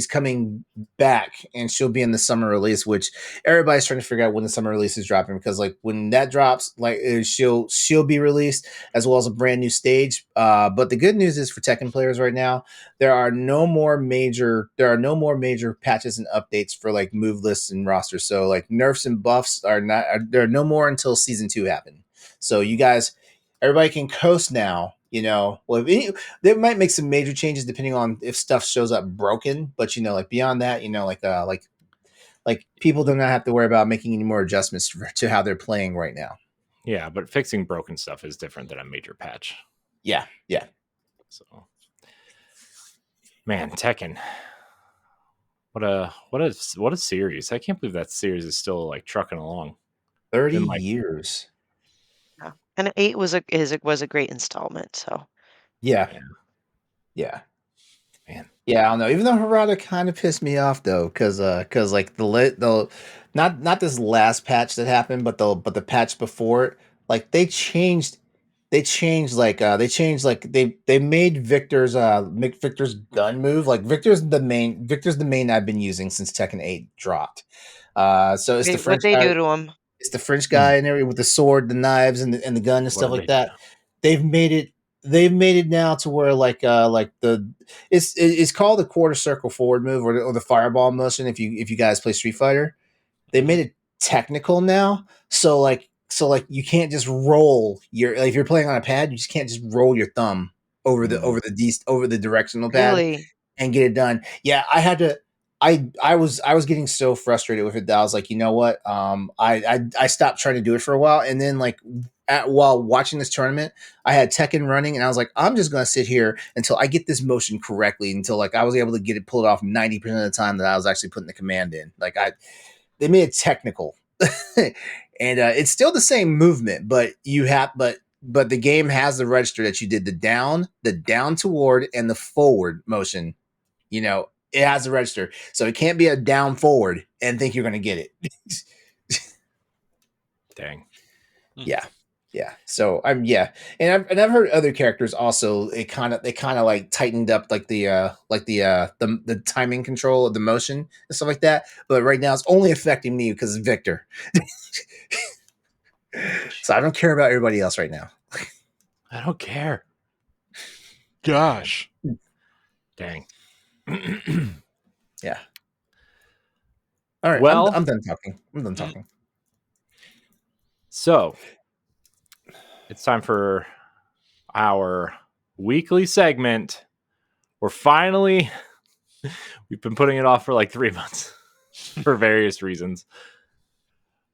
coming back, and she'll be in the summer release, which everybody's trying to figure out when the summer release is dropping, because like when that drops, like she'll be released as well as a brand new stage. But the good news is for Tekken players right now, there are no more major patches and updates for like move lists and rosters. So like nerfs and buffs there are no more until season 2 happen. So you guys, everybody can coast now. Well, they might make some major changes depending on if stuff shows up broken, but like beyond that, like people do not have to worry about making any more adjustments to how they're playing right now. Yeah, but fixing broken stuff is different than a major patch. Yeah. So, man, Tekken. What a series! I can't believe that series is still like trucking along. 30 years. Yeah. And 8 was a great installment. So yeah. Man. Yeah, I don't know. Even though Harada kind of pissed me off though, because like the not this last patch that happened, but the patch before it, like they made Victor's gun move. Like Victor's the main I've been using since Tekken 8 dropped. So it's the French what they guy. do to him. It's the French guy and everything with the sword, the knives, and the gun and stuff like that. They've made it now to where it's called the quarter circle forward move, or the fireball motion. If you guys play Street Fighter, they made it technical now. So like you can't just roll if you're playing on a pad, you just can't just roll your thumb over the directional pad and get it done. Yeah, I had to. I was getting so frustrated with it that I was like, you know what? I stopped trying to do it for a while, and then like while watching this tournament, I had Tekken running, and I was like, I'm just gonna sit here until I get this motion correctly, until like I was able to get it pulled off 90% of the time that I was actually putting the command in. Like they made it technical, and it's still the same movement, but the game has the register that you did the down toward, and the forward motion. It has a register, so it can't be a down forward and think you're going to get it. Dang. Yeah. So and I've heard other characters also. They kind of like tightened up like the timing control of the motion and stuff like that. But right now it's only affecting me because it's Victor. So I don't care about everybody else right now. I don't care. Gosh. Dang. Yeah. All right. Well, I'm done talking. So it's time for our weekly segment. We've been putting it off for like 3 months for various reasons.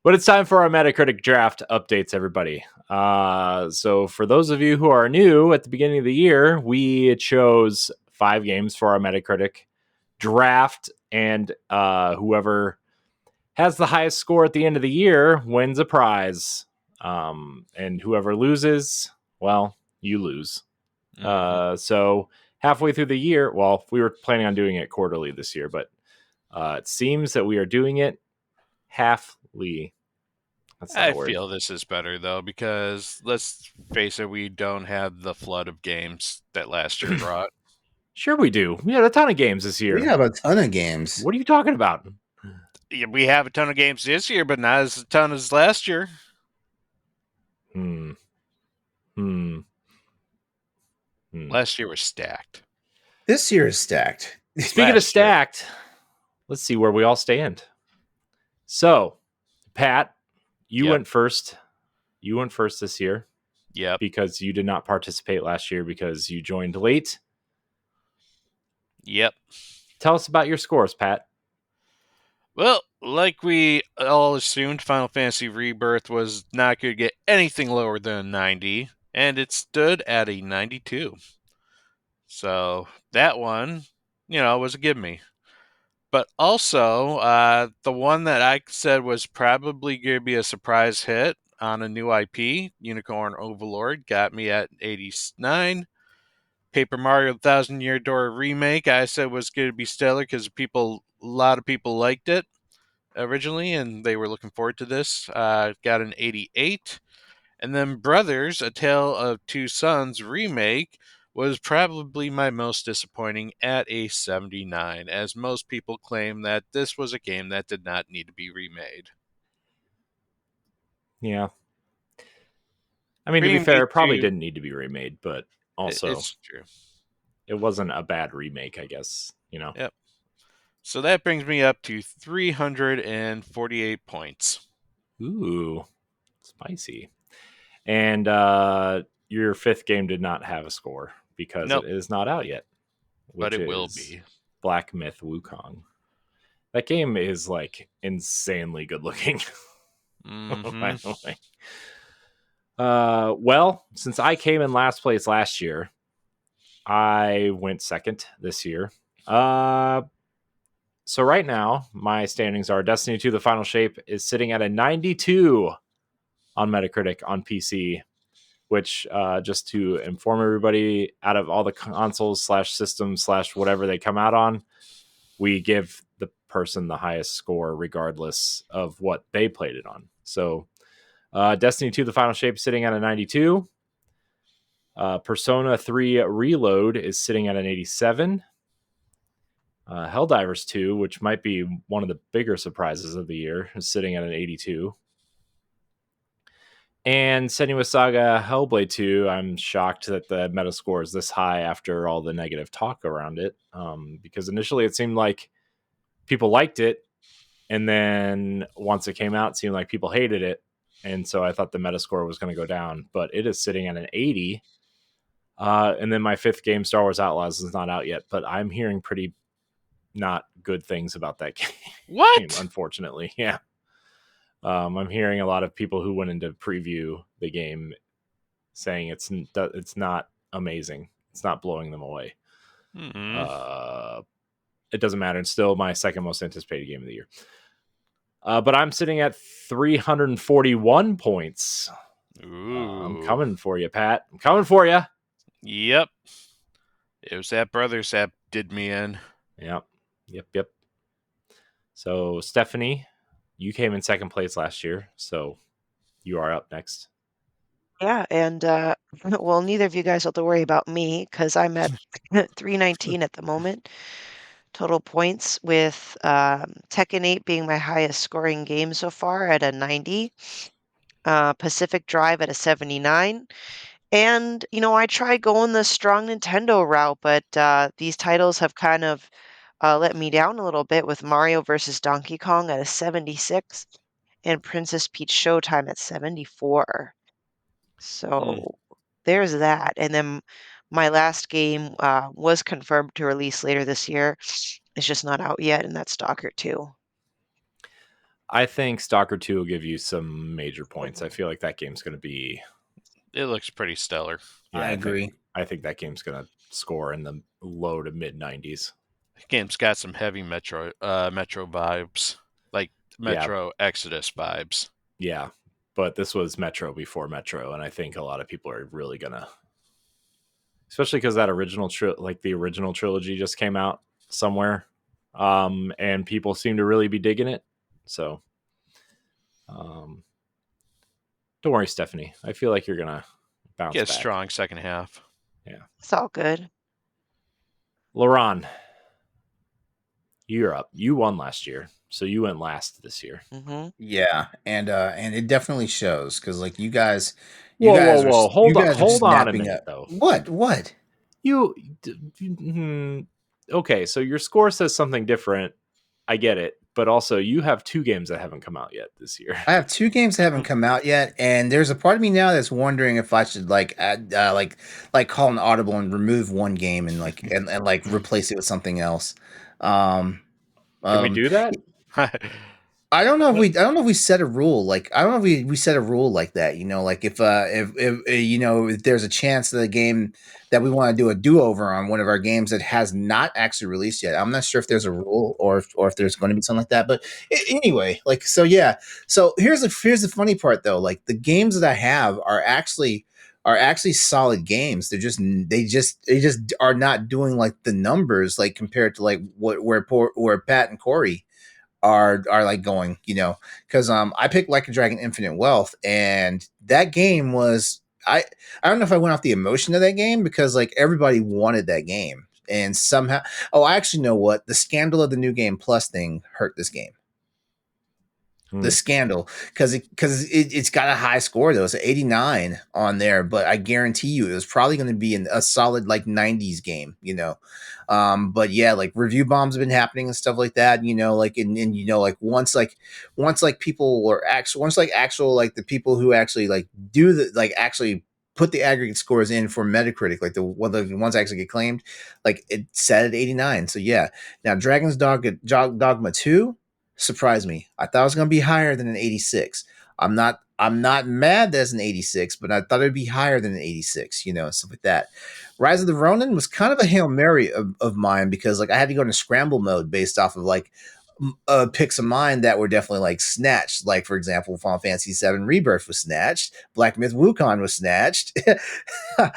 But it's time for our Metacritic Draft updates, everybody. So for those of you who are new, at the beginning of the year, we chose 5 games for our Metacritic Draft, and whoever has the highest score at the end of the year wins a prize. And whoever loses, well, you lose. So halfway through the year, well, we were planning on doing it quarterly this year, but it seems that we are doing it halfly. I feel this is better, though, because let's face it, we don't have the flood of games that last year brought. Sure we do. We had a ton of games this year. We have a ton of games. What are you talking about? Yeah, we have a ton of games this year, but not as a ton as last year. Last year was stacked. This year is stacked. Speaking of stacked, let's see where we all stand. So, Pat, you went first. You went first this year. Yep. Because you did not participate last year because you joined late. Yep. Tell us about your scores, Pat. Well, like we all assumed, Final Fantasy Rebirth was not going to get anything lower than a 90, and it stood at a 92. So that one, was a give me. But also, the one that I said was probably going to be a surprise hit on a new IP, Unicorn Overlord, got me at 89. Paper Mario Thousand Year Door remake, I said was going to be stellar because a lot of people liked it originally, and they were looking forward to this. Got an 88. And then Brothers, A Tale of Two Sons remake was probably my most disappointing at a 79, as most people claim that this was a game that did not need to be remade. Yeah. I mean, to be fair, it probably didn't need to be remade, but also it's true. It wasn't a bad remake, I guess, Yep. So that brings me up to 348 points. Ooh, spicy. And your fifth game did not have a score because it is not out yet. But it will be. Black Myth Wukong. That game is like insanely good looking. Mm-hmm. By the way. Well, since I came in last place last year, I went second this year. So right now, my standings are Destiny 2 The Final Shape is sitting at a 92 on Metacritic on PC, which just to inform everybody, out of all the consoles / systems / whatever they come out on, we give the person the highest score regardless of what they played it on. So Destiny 2 The Final Shape sitting at a 92. Persona 3 Reload is sitting at an 87. Helldivers 2, which might be one of the bigger surprises of the year, is sitting at an 82. And Senua Saga Hellblade 2, I'm shocked that the meta score is this high after all the negative talk around it. Because initially it seemed like people liked it, and then once it came out, it seemed like people hated it. And so I thought the meta score was going to go down, but it is sitting at an 80. And then my fifth game, Star Wars Outlaws, is not out yet, but I'm hearing pretty not good things about that game. What? Unfortunately, yeah. I'm hearing a lot of people who went into preview the game saying it's not amazing. It's not blowing them away. Mm-hmm. It doesn't matter. It's still my second most anticipated game of the year. But I'm sitting at 341 points. Ooh. I'm coming for you, Pat. I'm coming for you. Yep. It was that Brothers that did me in. Yep. So, Stephanie, you came in second place last year, so you are up next. Yeah, and well, neither of you guys have to worry about me because I'm at 319 at the moment. Total points, with Tekken 8 being my highest scoring game so far at a 90. Pacific Drive at a 79. And, I tried going the strong Nintendo route, but these titles have kind of let me down a little bit, with Mario vs. Donkey Kong at a 76 and Princess Peach Showtime at 74. So there's that. And then my last game was confirmed to release later this year. It's just not out yet, and that's Stalker 2. I think Stalker 2 will give you some major points. I feel like that game's going to be... It looks pretty stellar. Yeah, I agree. I think that game's going to score in the low to mid 90s. The game's got some heavy Metro vibes, like Metro Exodus vibes. Yeah, but this was Metro before Metro, and I think a lot of people are really going to... Especially because that the original trilogy just came out somewhere, and people seem to really be digging it. So, don't worry, Stephanie. I feel like you're gonna bounce back. Strong second half. Yeah, it's all good. LeRon, you're up. You won last year, so you went last this year. Mm-hmm. Yeah, and it definitely shows because like you guys. Whoa! Hold on a minute, though. What? Okay, so your score says something different. I get it, but also you have 2 games that haven't come out yet this year. I have 2 games that haven't come out yet, and there's a part of me now that's wondering if I should like add, call an audible and remove one game and like replace it with something else. Can we do that? I don't know if we set a rule like I don't know if we set a rule like that. Like if if there's a chance that a game that we want to do a do-over on one of our games that has not actually released yet. I'm not sure if there's a rule or if there's going to be something like that. But anyway, so yeah. So here's the funny part though. Like the games that I have are actually solid games. They just are not doing like the numbers like compared to like where Pat and Corey are like going, because I picked Like a Dragon Infinite Wealth, and that game was I don't know if I went off the emotion of that game because like everybody wanted that game, and somehow I actually know what the scandal of the New Game Plus thing hurt this game. The scandal, because it's got a high score though. It's an 89 on there, but I guarantee you it was probably going to be a solid like 90s game, but yeah, like review bombs have been happening and stuff like that, like and like once people were actual like the people who actually like do the like actually put the aggregate scores in for Metacritic, like the ones actually get claimed, like it set at 89. So yeah, now Dragon's Dogma 2 surprised me. I thought it was going to be higher than an 86. I'm not mad that it's an 86, but I thought it'd be higher than an 86, stuff like that. Rise of the Ronin was kind of a Hail Mary of mine because like I had to go into scramble mode based off of like picks of mine that were definitely like snatched. Like for example, Final Fantasy VII Rebirth was snatched. Black Myth Wukong was snatched. No,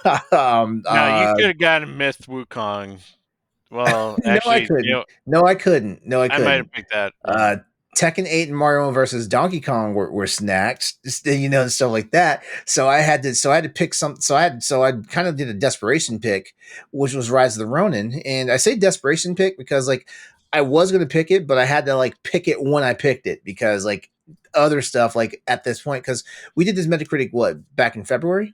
you could have gotten Myth Wukong. Well, actually, no, I couldn't. I might have picked that. Yeah. Tekken 8 and Mario versus Donkey Kong were snatched, and stuff like that. So I had to pick some. So I kind of did a desperation pick, which was Rise of the Ronin. And I say desperation pick because like I was going to pick it, but I had to like pick it when I picked it because like other stuff like at this point, because we did this Metacritic back in February.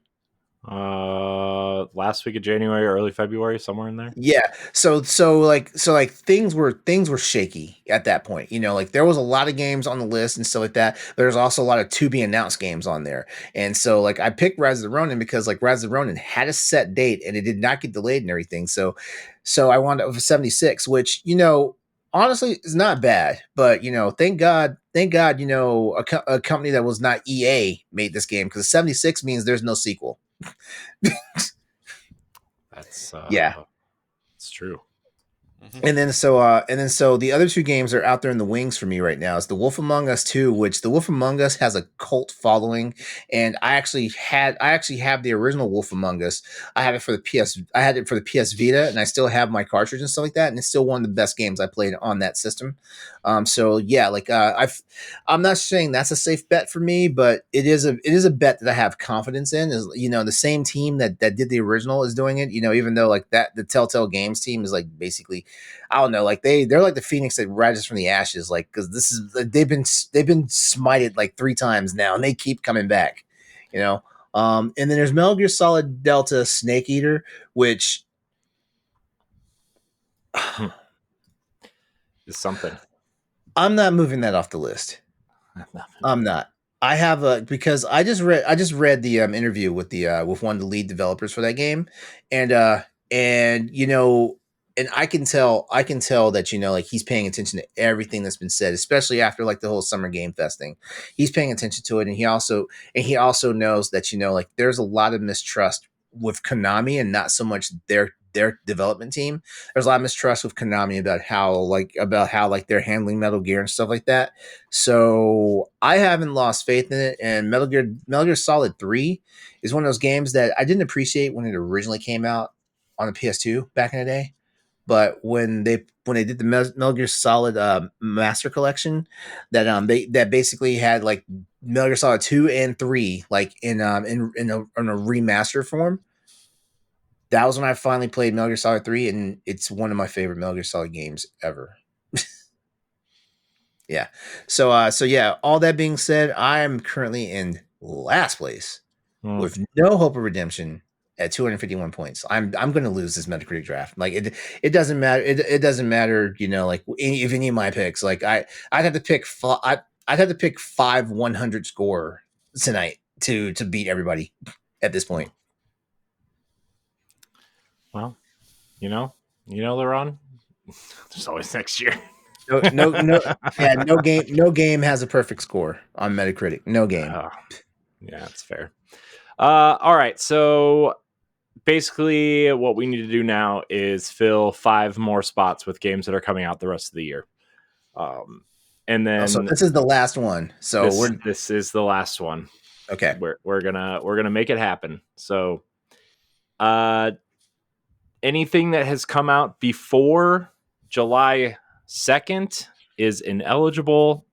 Last week of January, early February, somewhere in there. Yeah. So things were shaky at that point. Like there was a lot of games on the list and stuff like that. There's also a lot of to be announced games on there. And so like I picked Rise of the Ronin because like Rise of the Ronin had a set date and it did not get delayed and everything. So I wound up with 76, which, honestly is not bad, but thank God, a company that was not EA made this game, because 76 means there's no sequel. That's it's true. And then so the other 2 games are out there in the wings for me right now. It's The Wolf Among Us 2, which The Wolf Among Us has a cult following, and I actually have the original Wolf Among Us. I had it for the PS Vita, and I still have my cartridge and stuff like that, and it's still one of the best games I played on that system. So yeah, like I'm not saying that's a safe bet for me, but it is a bet that I have confidence in. Is the same team that did the original is doing it. Even though like that the Telltale Games team is like basically, I don't know, like they're like the phoenix that rises from the ashes, like because this is they've been smited like 3 times now, and they keep coming back. And then there's Metal Gear Solid Delta Snake Eater, which is something. I'm not moving that off the list. I'm not. I have because I just read the interview with one of the lead developers for that game, and I can tell that like he's paying attention to everything that's been said, especially after like the whole Summer Game Fest thing. He's paying attention to it, and he also knows that like there's a lot of mistrust with Konami and not so much their development team. There's a lot of mistrust with Konami about how they're handling Metal Gear and stuff like that. So I haven't lost faith in it. And Metal Gear Solid 3 is one of those games that I didn't appreciate when it originally came out on the PS2 back in the day. But when they did the Metal Gear Solid Master Collection, that basically had like Metal Gear Solid 2 and 3 like in a remaster form. That was when I finally played Metal Gear Solid 3, and it's one of my favorite Metal Gear Solid games ever. Yeah. So yeah, all that being said, I am currently in last place with no hope of redemption at 251 points. I'm going to lose this Metacritic draft. Like it doesn't matter. It doesn't matter. Like if any of my picks, like I'd have to pick I'd have to pick 5 100 score tonight to beat everybody at this point. Well, LeRon, there's always next year. No, yeah, no game has a perfect score on Metacritic. No game. Yeah, that's fair. All right, so basically what we need to do now is fill 5 more spots with games that are coming out the rest of the year. And then so this is the last one. So this is the last one. Okay. We're gonna make it happen. So anything that has come out before July 2nd is ineligible.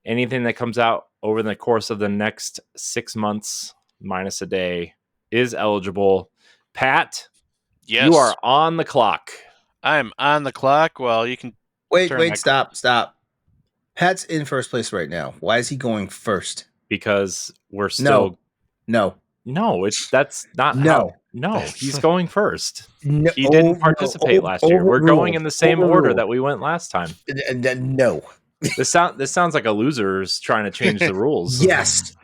Anything that comes out over the course of the next 6 months minus a day is eligible. Pat, yes, you are on the clock. I'm on the clock. Well, you can wait, stop. Pat's in first place right now. Why is he going first? Because we're still No, that's not how. No, he's going first. No, he didn't participate last year. We're going in the same order that we went last time. No. This sounds like a loser's trying to change the rules. Yes.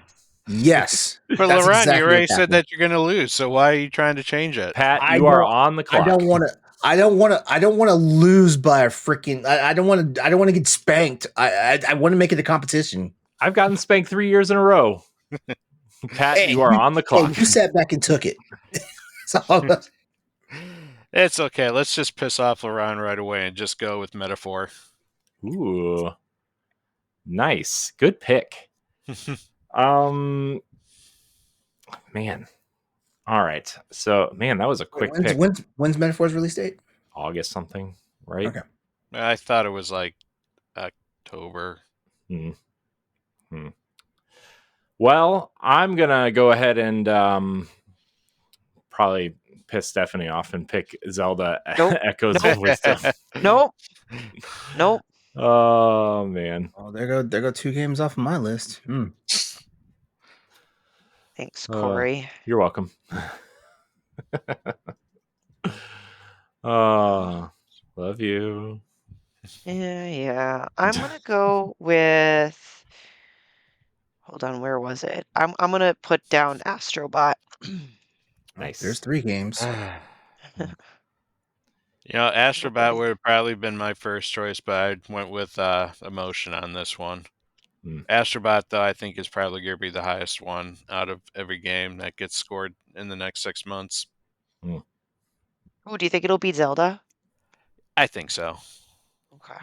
But LeRon, you already said that you're going to lose, so why are you trying to change it? Pat, you are on the clock. I don't want to lose by a freaking. I don't want to get spanked. I want to make it a competition. I've gotten spanked 3 years in a row. Pat, you are on the clock. You sat back and took it. It's okay. Let's just piss off LeRon right away and just go with metaphor. Ooh, nice, good pick. Man. All right. So, man, that was a quick pick. When's Metaphor's release date? August something, right? Okay. I thought it was like October. Well, I'm going to go ahead and probably piss Stephanie off and pick Zelda Echoes of Wisdom. Nope. Oh, man. Oh, there go 2 games off of my list. Thanks, Corey. You're welcome. Oh, love you. Yeah. I'm gonna go with. Hold on, where was it? I'm gonna put down Astrobot. Nice. There's 3 games. Astrobot would have probably been my first choice, but I went with emotion on this one. Astrobot, though, I think is probably going to be the highest one out of every game that gets scored in the next 6 months. Oh, do you think it'll beat Zelda? I think so. Okay.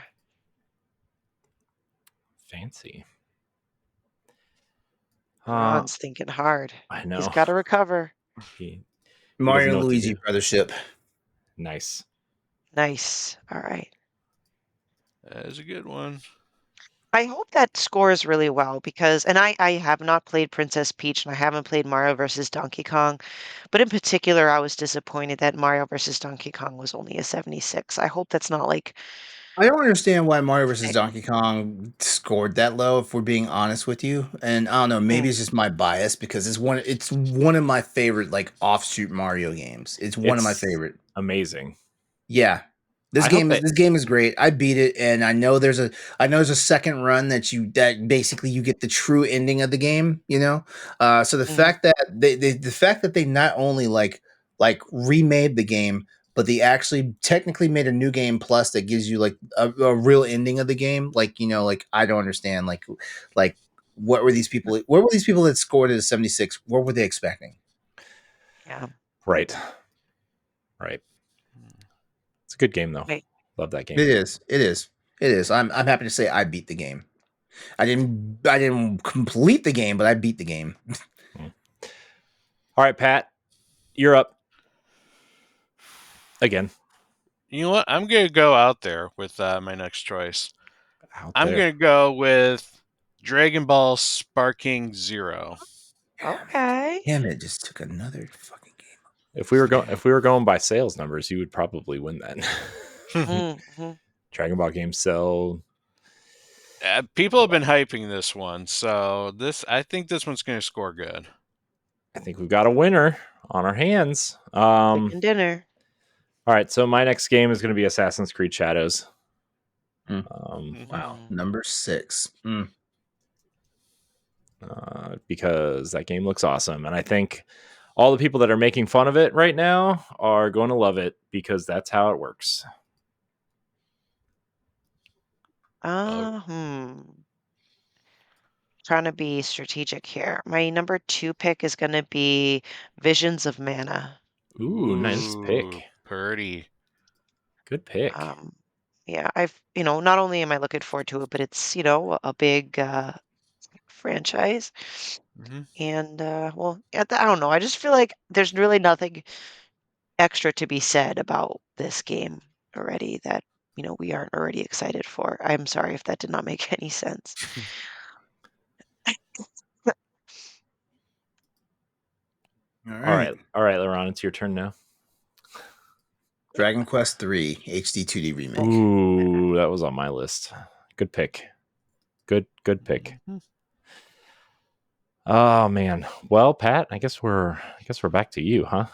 Fancy. Ron's thinking hard. I know. He's got to recover. Mario and Luigi Brothership. Nice. All right. That is a good one. I hope that scores really well because, and I have not played Princess Peach and I haven't played Mario vs. Donkey Kong, but in particular, I was disappointed that Mario vs. Donkey Kong was only a 76. I hope that's not like. I don't understand why Mario vs. Donkey Kong scored that low, if we're being honest with you. And I don't know, maybe it's just my bias because it's one of my favorite like offshoot Mario games. It's one of my favorite. Amazing. Yeah. This game is great. I beat it, and I know there's a second run that basically you get the true ending of the game. So the fact that they not only like remade the game, but they actually technically made a new game plus that gives you like a real ending of the game. Like I don't understand like what were these people? What were these people that scored at a 76? What were they expecting? Yeah. Right. It's a good game though. Right. Love that game. It is. I'm happy to say I beat the game. I didn't complete the game, but I beat the game. All right, Pat, you're up again. You know what? I'm going to go out there with my next choice. I'm going to go with Dragon Ball Sparking Zero. Okay. Damn it! Just took another fucking game. If we were going by sales numbers, you would probably win that. Dragon Ball games sell. People have been hyping this one, so I think this one's going to score good. I think we've got a winner. on our hands. Chicken dinner. All right, so my next game is going to be Assassin's Creed Shadows. Wow, number 6. Because that game looks awesome, and I think all the people that are making fun of it right now are going to love it because that's how it works. Trying to be strategic here. My number 2 pick is going to be Visions of Mana. Ooh, nice pick. Purdy. Good pick. Yeah, not only am I looking forward to it, but it's, a big franchise. And, well, I don't know. I just feel like there's really nothing extra to be said about this game already that, we aren't already excited for. I'm sorry if that did not make any sense. All right, LeRon, it's your turn now. Dragon Quest III HD 2D remake. Ooh, that was on my list. Good pick. Good pick. Oh man. Well, Pat, I guess we're back to you, huh?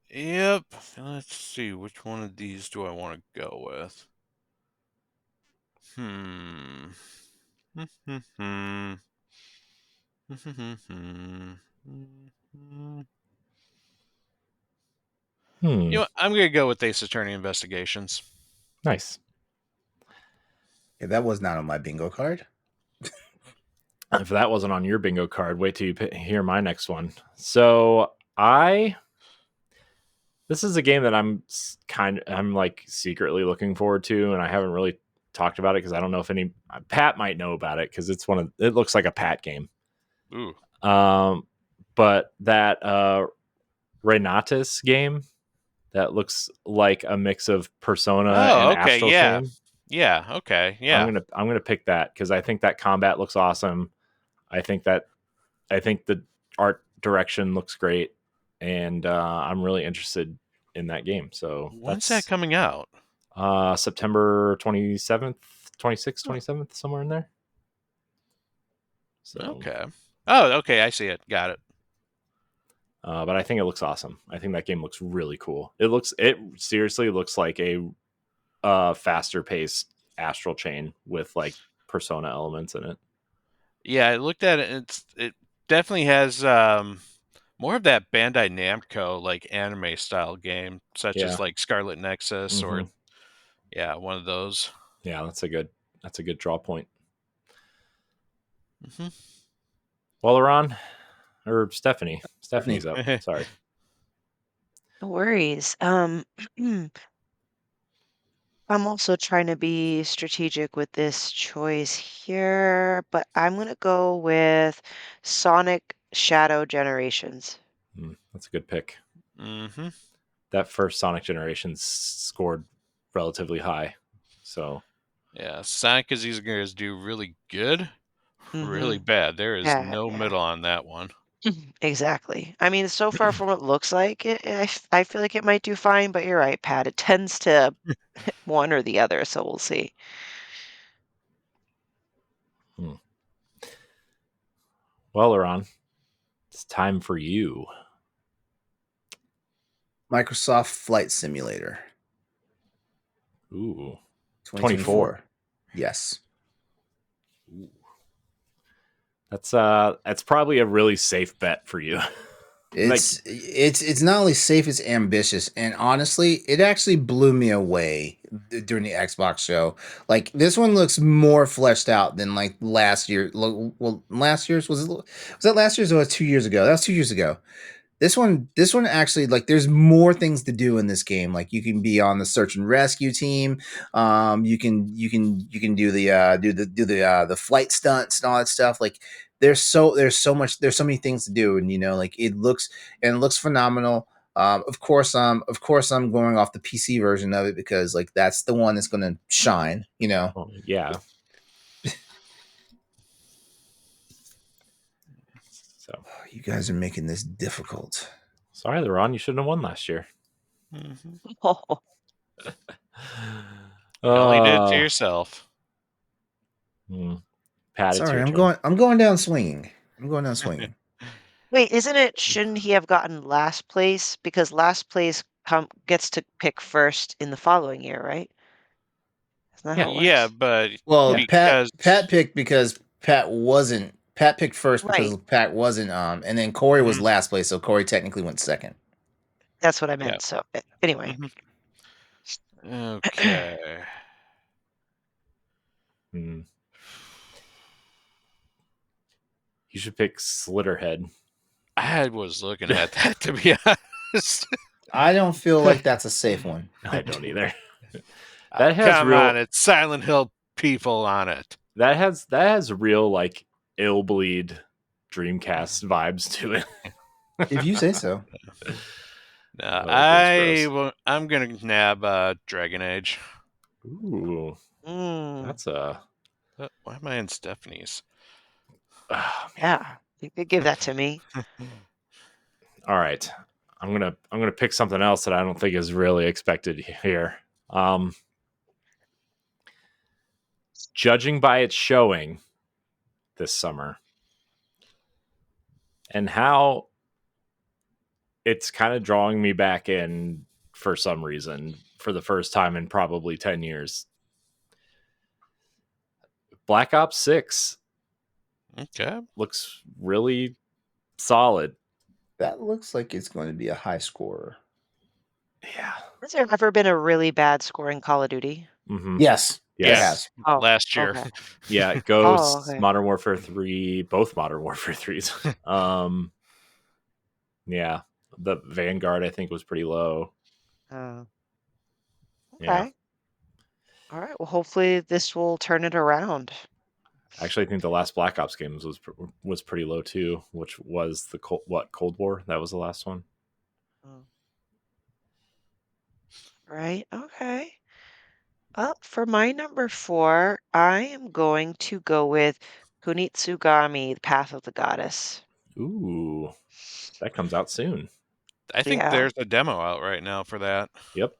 Yep. Let's see, which one of these do I want to go with? You know, I'm gonna go with Ace Attorney Investigations. Nice. Yeah, that was not on my bingo card. If that wasn't on your bingo card, wait till you hear my next one. So this is a game that I'm like secretly looking forward to, and I haven't really talked about it because I don't know if Pat might know about it because it looks like a Pat game. Ooh. But that Renatus game that looks like a mix of Persona and Astral Chain. Yeah, okay. Yeah. I'm gonna pick that because I think that combat looks awesome. I think the art direction looks great, and I'm really interested in that game. So when's that coming out? September 27th, 26th, 27th, somewhere in there. So okay. Oh, okay. I see it. Got it. But I think it looks awesome. I think that game looks really cool. It seriously looks like a faster paced Astral Chain with like Persona elements in it. Yeah, I looked at it. It definitely has more of that Bandai Namco like anime style game, such as like Scarlet Nexus or one of those. Yeah, that's a good draw point. Well, LeRon or Stephanie's up. Sorry. No worries. I'm also trying to be strategic with this choice here, but I'm going to go with Sonic Shadow Generations. That's a good pick. That first Sonic Generations scored relatively high. So, yeah, Sonic is these guys do really good, really bad. There is no middle on that one. Exactly. I mean, so far from what it looks like, I feel like it might do fine, but you're right, Pat. It tends to one or the other, so we'll see. Well, LeRon, it's time for you. Microsoft Flight Simulator. Ooh. 2024. Yes. Ooh. That's probably a really safe bet for you. It's not only safe, it's ambitious, and honestly, it actually blew me away during the Xbox show. Like, this one looks more fleshed out than like last year. Well, last year's was that last year's or was 2 years ago? That was 2 years ago. This one actually, like, there's more things to do in this game. Like, you can be on the search and rescue team. You can do the flight stunts and all that stuff. Like, there's so many things to do, and like, it looks phenomenal. Of course I'm going off the PC version of it because like that's the one that's going to shine. Oh, yeah. So you guys are making this difficult. Sorry, LeRon, you shouldn't have won last year. Oh. You only did it to yourself. Pat, sorry, I'm going down swinging. Wait, isn't it? Shouldn't he have gotten last place because last place gets to pick first in the following year, right? Isn't that how it Yeah, works? but Well, because Pat picked because Pat picked first because Right. Pat wasn't and then Corey was Mhm. last place, so Corey technically went second. That's what I Yeah. meant. So anyway. Okay. Hmm. You should pick Slitterhead. I was looking at that, to be honest. I don't feel like that's a safe one. I don't either. That has Come real. on, it's Silent Hill people on it. That has real like Illbleed Dreamcast vibes to it. If you say so. No, that's gross. I'm gonna nab Dragon Age. Ooh, that's a. Why am I in Stephanie's? Yeah, you could give that to me. All right, I'm gonna pick something else that I don't think is really expected here. Judging by its showing this summer and how it's kind of drawing me back in for some reason for the first time in probably 10 years. Black Ops 6 looks really solid. That looks like it's going to be a high scorer. Yeah. Has there ever been a really bad scoring Call of Duty? Mm-hmm. Yes. Yes. Oh, last year. okay. Yeah, Ghost, okay. Modern Warfare 3, both Modern Warfare 3s. Yeah, the Vanguard I think was pretty low. Okay. Yeah. All right. Well, hopefully this will turn it around. Actually, I think the last Black Ops games was pretty low too, which was the Cold War. That was the last one. Right. Okay. For my number 4, I am going to go with Kunitsugami, The Path of the Goddess. Ooh, that comes out soon. I think Yeah. there's a demo out right now for that. Yep.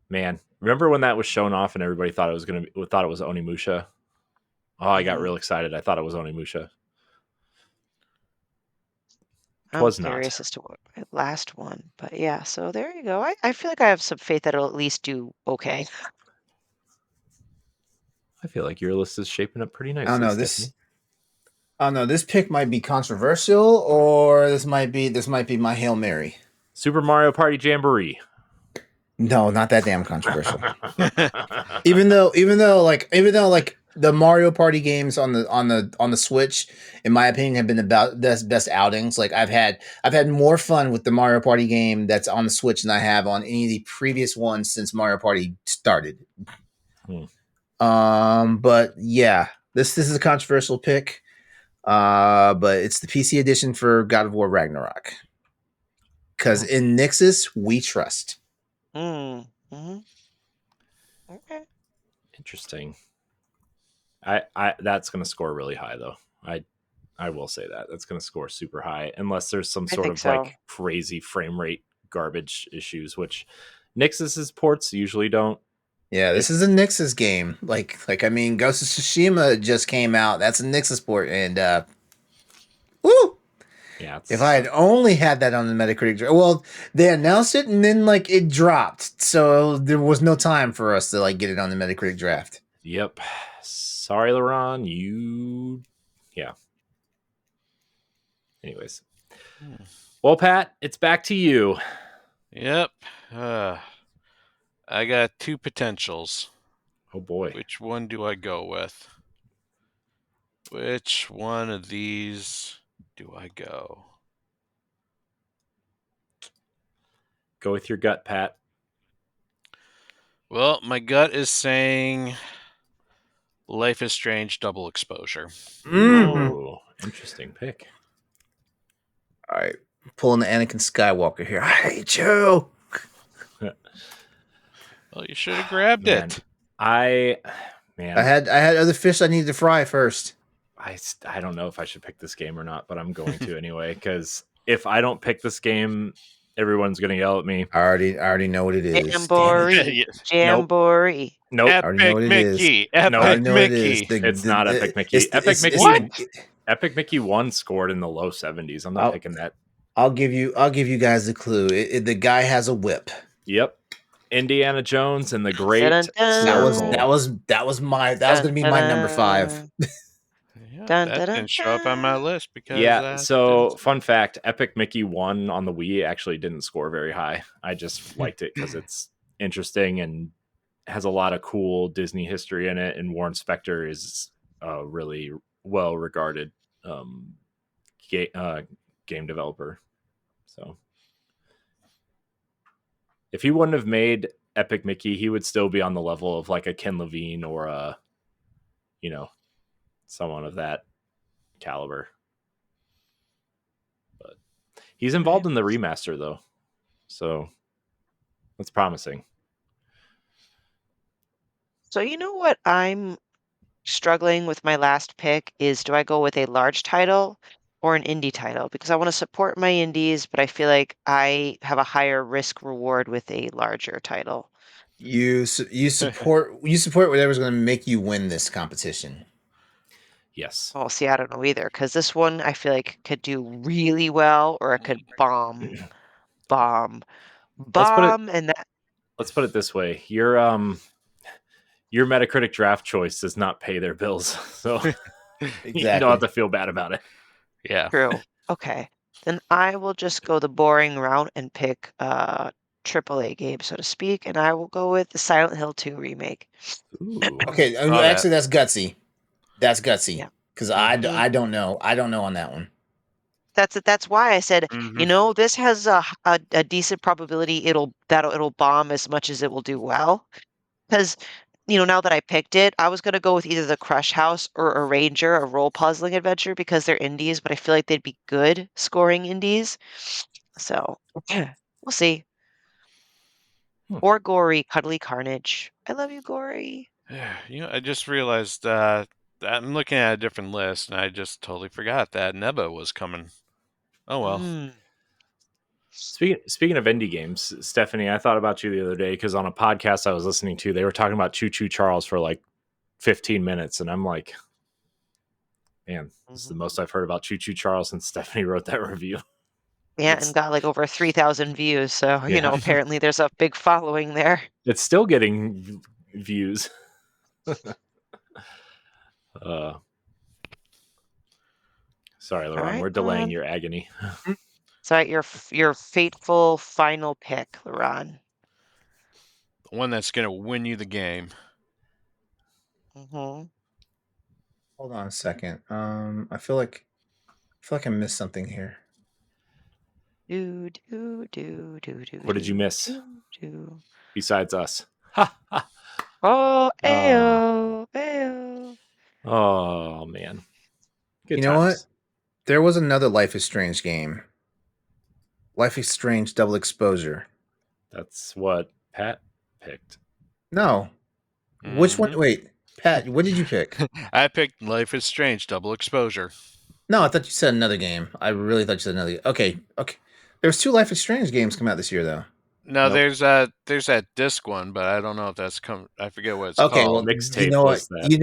Man, remember when that was shown off and everybody thought it was Onimusha? Oh, I got real excited. I thought it was Onimusha. I'm curious as to what my last one, but yeah, so there you go. I feel like I have some faith that it'll at least do okay. I feel like your list is shaping up pretty nicely. I don't know. This pick might be controversial, or this might be my Hail Mary. Super Mario Party Jamboree. No, not that damn controversial. even though the Mario Party games on the Switch, in my opinion, have been about best outings. Like I've had more fun with the Mario Party game that's on the Switch than I have on any of the previous ones since Mario Party started. But yeah, this is a controversial pick. But it's the PC edition for God of War Ragnarok. Because in Nixus, we trust. Mm-hmm. Okay. Interesting. I that's going to score really high though. I will say that that's going to score super high unless there's some sort of like crazy frame rate garbage issues, which Nixus's ports usually don't. Yeah, this is a Nixus game. Like I mean, Ghost of Tsushima just came out. That's a Nixus port, and woo. Yeah. If I had only had that on the Metacritic Draft, well, they announced it and then like it dropped, so there was no time for us to like get it on the Metacritic Draft. Yep. Sorry, LeRon. Yeah. Anyways. Well, Pat, it's back to you. Yep. I got 2 potentials. Oh boy. Which one do I go with? Which one of these do I go? Go with your gut, Pat. Well, my gut is saying Life is Strange Double Exposure. Ooh, interesting pick. All right, pulling the Anakin Skywalker here. I hate you. Well, you should have grabbed it. I had other fish I needed to fry first. I don't know if I should pick this game or not, but I'm going to anyway, because if I don't pick this game, everyone's going to yell at me. I already know what it is. Jamboree. Nope. Epic Mickey. Epic Mickey. It's not Epic Mickey. Epic Mickey. What? Epic Mickey 1 scored in the low 70s. I'm not picking that. I'll give you guys a clue. The guy has a whip. Yep. Indiana Jones and the Great Dun-dun-dun. Circle. That was going to be my number 5. Yeah, Dun, that dun, dun, didn't show up on my list because Yeah, so fun fact, Epic Mickey 1 on the Wii actually didn't score very high. I just liked it because it's interesting and has a lot of cool Disney history in it, and Warren Spector is a really well-regarded game developer. So if he wouldn't have made Epic Mickey, he would still be on the level of like a Ken Levine or a, someone of that caliber. But he's involved in the remaster though, so that's promising. So you know what I'm struggling with my last pick is, do I go with a large title or an indie title? Because I want to support my indies, but I feel like I have a higher risk reward with a larger title. You support whatever's going to make you win this competition. Yes. Oh, see, I don't know either, because this one I feel like could do really well, or it could bomb, and that. Let's put it this way: your Metacritic draft choice does not pay their bills, so Exactly. You don't have to feel bad about it. Yeah. True. Okay, then I will just go the boring route and pick AAA game, so to speak, and I will go with the Silent Hill 2 remake. Ooh. Okay, actually, that's gutsy. That's gutsy because I don't know. I don't know on that one. That's why I said, this has a decent probability it'll bomb as much as it will do well. Because, now that I picked it, I was gonna go with either the Crush House or Arranger, a role puzzling adventure, because they're indies, but I feel like they'd be good scoring indies. So we'll see. Or Gory, Cuddly Carnage. I love you, Gory. I just realized I'm looking at a different list, and I just totally forgot that Neba was coming. Oh well. Speaking of indie games, Stephanie, I thought about you the other day because on a podcast I was listening to, they were talking about Choo Choo Charles for like 15 minutes, and I'm like, man, this is the most I've heard about Choo Choo Charles since Stephanie wrote that review. Yeah, and got like over 3,000 views. So, apparently there's a big following there. It's still getting views. Sorry, LeRon, right, we're delaying your agony. So, your fateful final pick, LeRon. The one that's going to win you the game. Hold on a second. I feel like I missed something here. What did you miss? Besides us. Oh, ayo, ayo. Oh man. Good you know times. What? There was another Life is Strange game. Life is Strange Double Exposure. That's what Pat picked. No. Which one? Wait, Pat, what did you pick? I picked Life is Strange Double Exposure. No, I thought you said another game. I really thought you said another. Okay. There's 2 Life is Strange games come out this year, though. No, there's that disc one, but I don't know if that's come. I forget what it's called. Okay, well, mixtape. You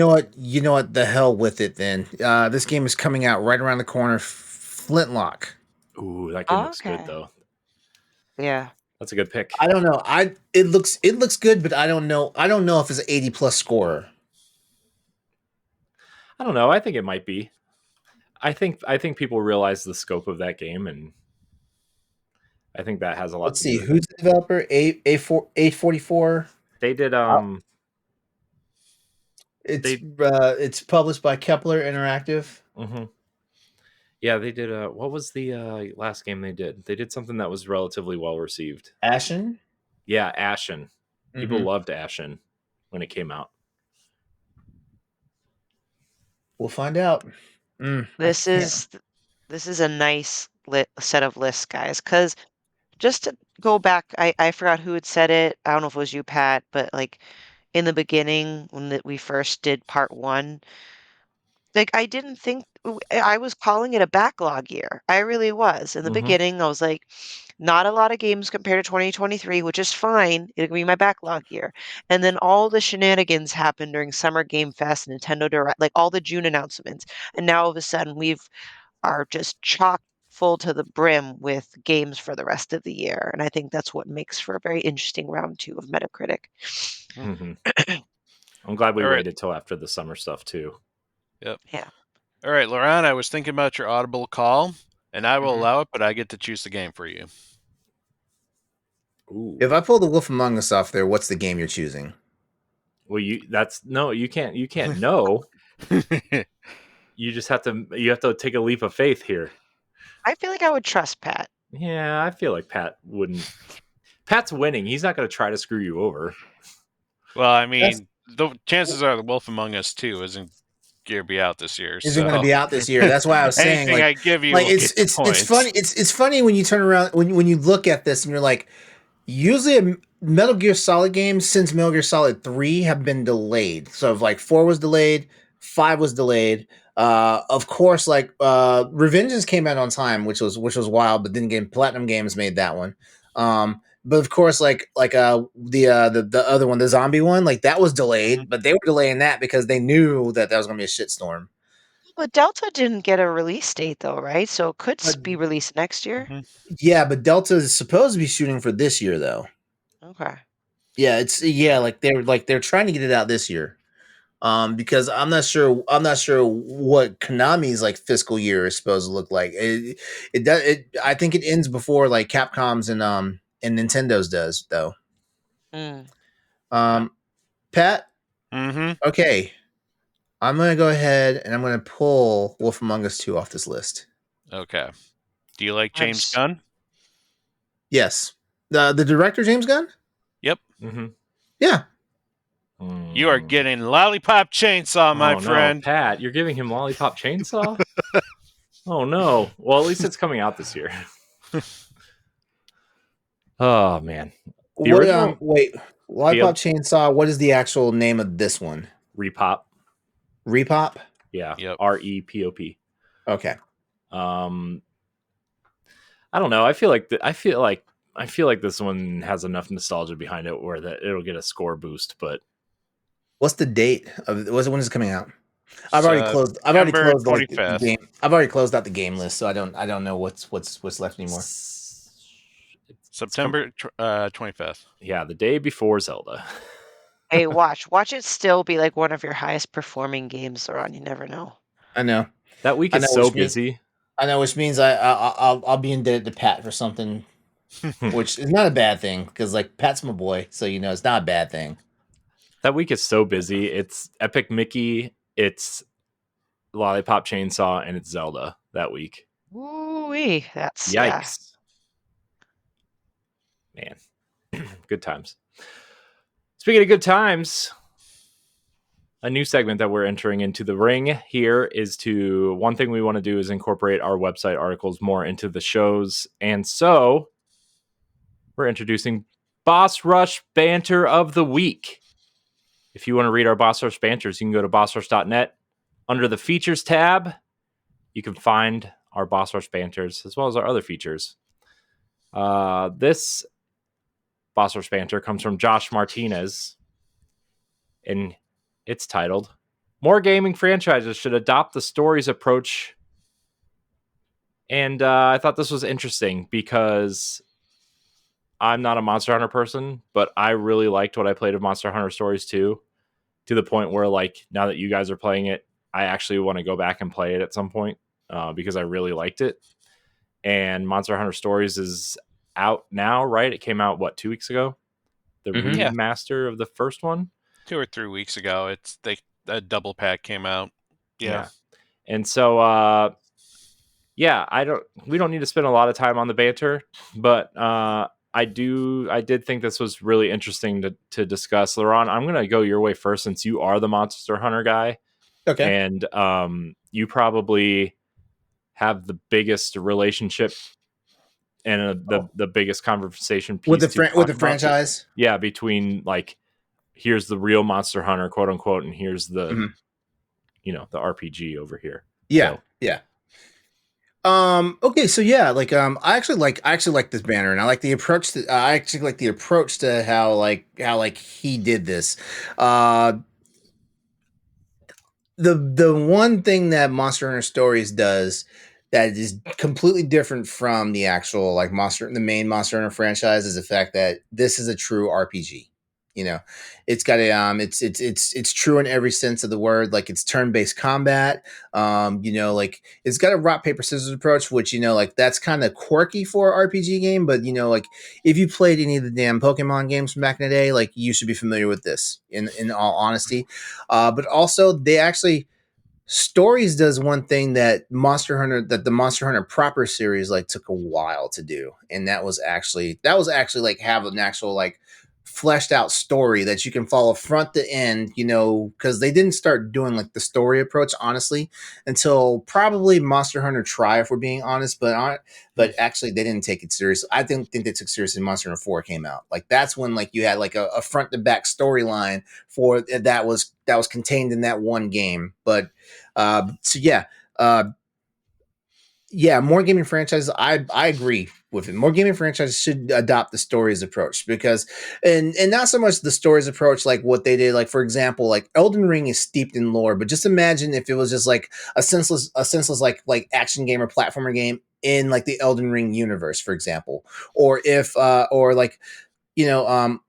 know what? The hell with it then. This game is coming out right around the corner. Flintlock. Ooh, that game looks good though. Yeah, that's a good pick. I don't know. It looks good, but I don't know. I don't know if it's an 80+ scorer. I don't know. I think it might be. I think people realize the scope of that game, and I think that has a lot. Let's see who's the developer. A44. They did. It's published by Kepler Interactive. Mm-hmm. Yeah, they did. What was the last game they did? They did something that was relatively well received. Ashen. Yeah, Ashen. People loved Ashen when it came out. We'll find out. This is a nice set of lists, guys. Because just to go back, I forgot who had said it. I don't know if it was you, Pat, but like in the beginning when we first did part 1, like I didn't think I was calling it a backlog year. I really was. In the beginning, I was like, not a lot of games compared to 2023, which is fine. It'll be my backlog year. And then all the shenanigans happened during Summer Game Fest, Nintendo Direct, like all the June announcements. And now all of a sudden are just chock full to the brim with games for the rest of the year. And I think that's what makes for a very interesting round 2 of Metacritic. I'm glad we waited till after the summer stuff too. Yep. Yeah. All right, LeRon, I was thinking about your Audible call, and I will allow it, but I get to choose the game for you. Ooh. If I pull the Wolf Among Us off there, what's the game you're choosing? Well, you can't know. You just have to take a leap of faith here. I feel like I would trust Pat. Yeah, I feel like Pat wouldn't. Pat's winning. He's not going to try to screw you over. Well, I mean, the chances are the Wolf Among Us 2 isn't going to be out this year. Isn't going to be out this year. That's why I was saying, anything like, I give you, like it's funny. It's funny when you turn around when you look at this and you're like, usually a Metal Gear Solid games since Metal Gear Solid 3 have been delayed. So if like 4 was delayed, 5 was delayed. Of course, like Revengeance came out on time, which was wild, but then Platinum Games made that one. But of course, like the other one, the zombie one, like that was delayed, but they were delaying that because they knew that was going to be a shitstorm. But Delta didn't get a release date though, right? So it could be released next year. Yeah, but Delta is supposed to be shooting for this year though. Okay. Yeah, they're trying to get it out this year. Because I'm not sure what Konami's like fiscal year is supposed to look like. I think it ends before like Capcom's and Nintendo's does though. Pat. Okay, I'm gonna go ahead and I'm gonna pull Wolf Among Us 2 off this list. Okay. Do you like James Gunn? Yes. The director James Gunn? Yep. Yeah. You are getting Lollipop Chainsaw, my friend. No, Pat, you're giving him Lollipop Chainsaw? Oh no. Well, at least it's coming out this year. Oh man. The original. Wait. Lollipop Chainsaw. What is the actual name of this one? Repop. Repop? Yeah. Yep. REPOP. Okay. I don't know. I feel like this one has enough nostalgia behind it where that it'll get a score boost. But what's the date of? When is it coming out? I've already closed the game. I've already closed out the game list, so I don't know what's left anymore. September 25th. Yeah, the day before Zelda. Hey, watch it still be like one of your highest performing games, LeRon. You never know. I know. That week is so busy. I know, which means I'll be indebted to Pat for something, which is not a bad thing because like Pat's my boy, so it's not a bad thing. That week is so busy. It's Epic Mickey, it's Lollipop Chainsaw, and it's Zelda that week. Ooh-wee, that's yikes. Man, good times. Speaking of good times, a new segment that we're entering into the ring here is one thing we want to do is incorporate our website articles more into the shows. And so we're introducing Boss Rush Banter of the Week. If you want to read our Boss Rush Banters, you can go to bossrush.net. Under the Features tab, you can find our Boss Rush Banters as well as our other features. This Boss Rush Banter comes from Josh Martinez, and it's titled, "More Gaming Franchises Should Adopt the Stories Approach." And I thought this was interesting because I'm not a Monster Hunter person, but I really liked what I played of Monster Hunter Stories 2, to the point where, like, now that you guys are playing it, I actually want to go back and play it at some point because I really liked it. And Monster Hunter Stories is out now, right? It came out, 2 weeks ago? The remaster of the first one? 2 or 3 weeks ago. A double pack came out. Yeah. And so, we don't need to spend a lot of time on the banter, but I did think this was really interesting to discuss. LeRon, I'm going to go your way first since you are the Monster Hunter guy. Okay. And you probably have the biggest relationship and the biggest conversation piece with the franchise. Yeah, between like, here's the real Monster Hunter, quote unquote, and here's the the RPG over here. Yeah. So Yeah. Okay, so yeah, like I actually like this banner, and I like the approach to I actually like the approach to how he did this. Uh the one thing that Monster Hunter Stories does that is completely different from the actual like the main Monster Hunter franchise is the fact that this is a true RPG. You know, it's got a it's true in every sense of the word. Like it's turn based combat. Like it's got a rock paper scissors approach, which like that's kind of quirky for an RPG game. But like if you played any of the damn Pokemon games from back in the day, like you should be familiar with this. In all honesty, but also they actually Stories does one thing that the Monster Hunter proper series like took a while to do, and that was actually like have an actual like fleshed out story that you can follow front to end, because they didn't start doing like the story approach honestly until probably Monster Hunter Try, if we're being honest, but actually they didn't take it serious. I didn't think they took seriously Monster Hunter 4 came out. Like that's when like you had like a front to back storyline for that was contained in that one game. But so yeah, uh, yeah, more gaming franchises. I agree with it. More gaming franchises should adopt the stories approach because, and not so much the stories approach like what they did. Like for example, like Elden Ring is steeped in lore, but just imagine if it was just like a senseless like action game or platformer game in like the Elden Ring universe, for example, or if or like you know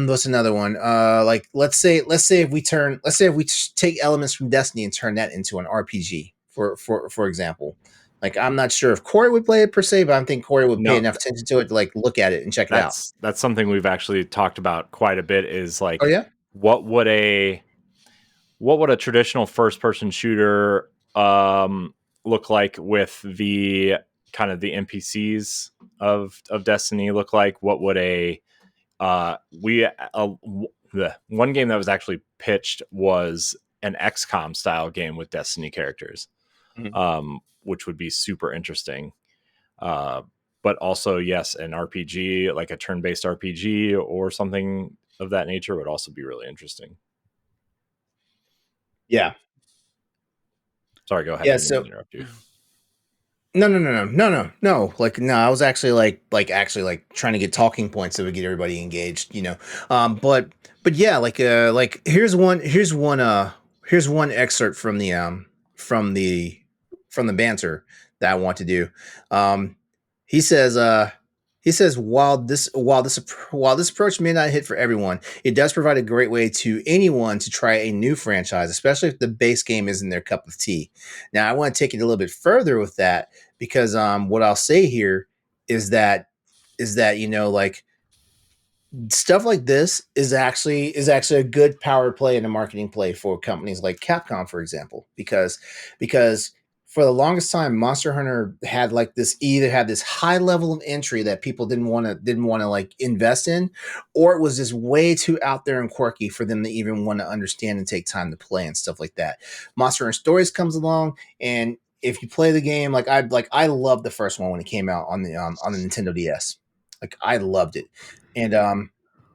what's another one? Like let's say if we take elements from Destiny and turn that into an RPG, for example. Like I'm not sure if Corey would play it per se, but I think Corey would pay No, enough attention to it to like look at it and check it out. that's something we've actually talked about quite a bit. Is Oh like yeah, what would a traditional first person shooter look like with the kind of the NPCs of Destiny look like? What would the one game that was actually pitched was an XCOM style game with Destiny characters, which would be super interesting. Uh, but also, yes, an RPG, like a turn based RPG or something of that nature, would also be really interesting. yeah, Sorry, go ahead. yeah. I didn't mean So to interrupt you. no. Like no, I was actually actually like trying to get talking points that would get everybody engaged. But yeah, like here's one excerpt from the from the banter that I want to do. Um, he says while this approach may not hit for everyone, it does provide a great way to anyone to try a new franchise, especially if the base game isn't their cup of tea. Now, I want to take it a little bit further with that because what I'll say here is that like stuff like this is actually a good power play and a marketing play for companies like Capcom, for example, because for the longest time, Monster Hunter had like this either had this high level of entry that people didn't want to like invest in, or it was just way too out there and quirky for them to even want to understand and take time to play and stuff like that. Monster Hunter Stories comes along, and if you play the game, I loved the first one when it came out on the Nintendo DS. Like I loved it, and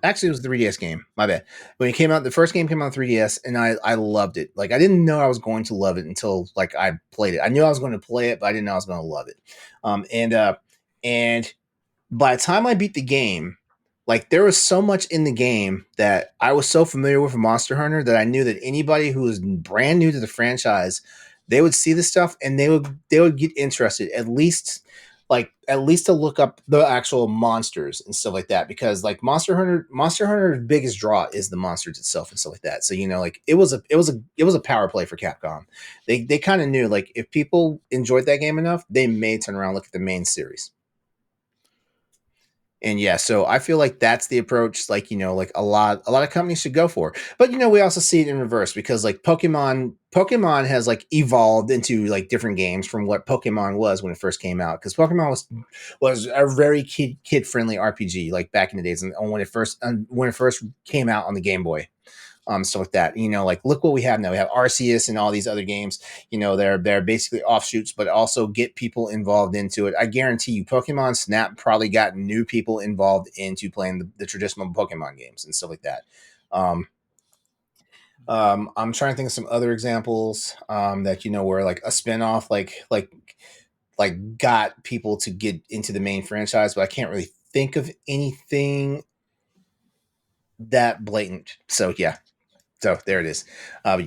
actually it was the 3DS game. My bad. When it came out, the first game came out on 3DS, and I loved it. Like I didn't know I was going to love it until like I played it. I knew I was going to play it, but I didn't know I was going to love it. And by the time I beat the game, like there was so much in the game that I was so familiar with Monster Hunter that I knew that anybody who was brand new to the franchise, they would see this stuff and they would get interested at least to look up the actual monsters and stuff like that, because like Monster Hunter's biggest draw is the monsters itself and stuff like that. So like it was a power play for Capcom. They kind of knew like if people enjoyed that game enough, they may turn around and look at the main series. And yeah, so I feel like that's the approach, like like a lot of companies should go for. But we also see it in reverse because like Pokemon has like evolved into like different games from what Pokemon was when it first came out, because Pokemon was a very kid friendly RPG like back in the days, and when it first came out on the Game Boy. Stuff like that. Like look what we have now. We have Arceus and all these other games. They're basically offshoots, but also get people involved into it. I guarantee you, Pokemon Snap probably got new people involved into playing the traditional Pokemon games and stuff like that. Um, I'm trying to think of some other examples that where like a spinoff like got people to get into the main franchise, but I can't really think of anything that blatant. So yeah. So there it is. I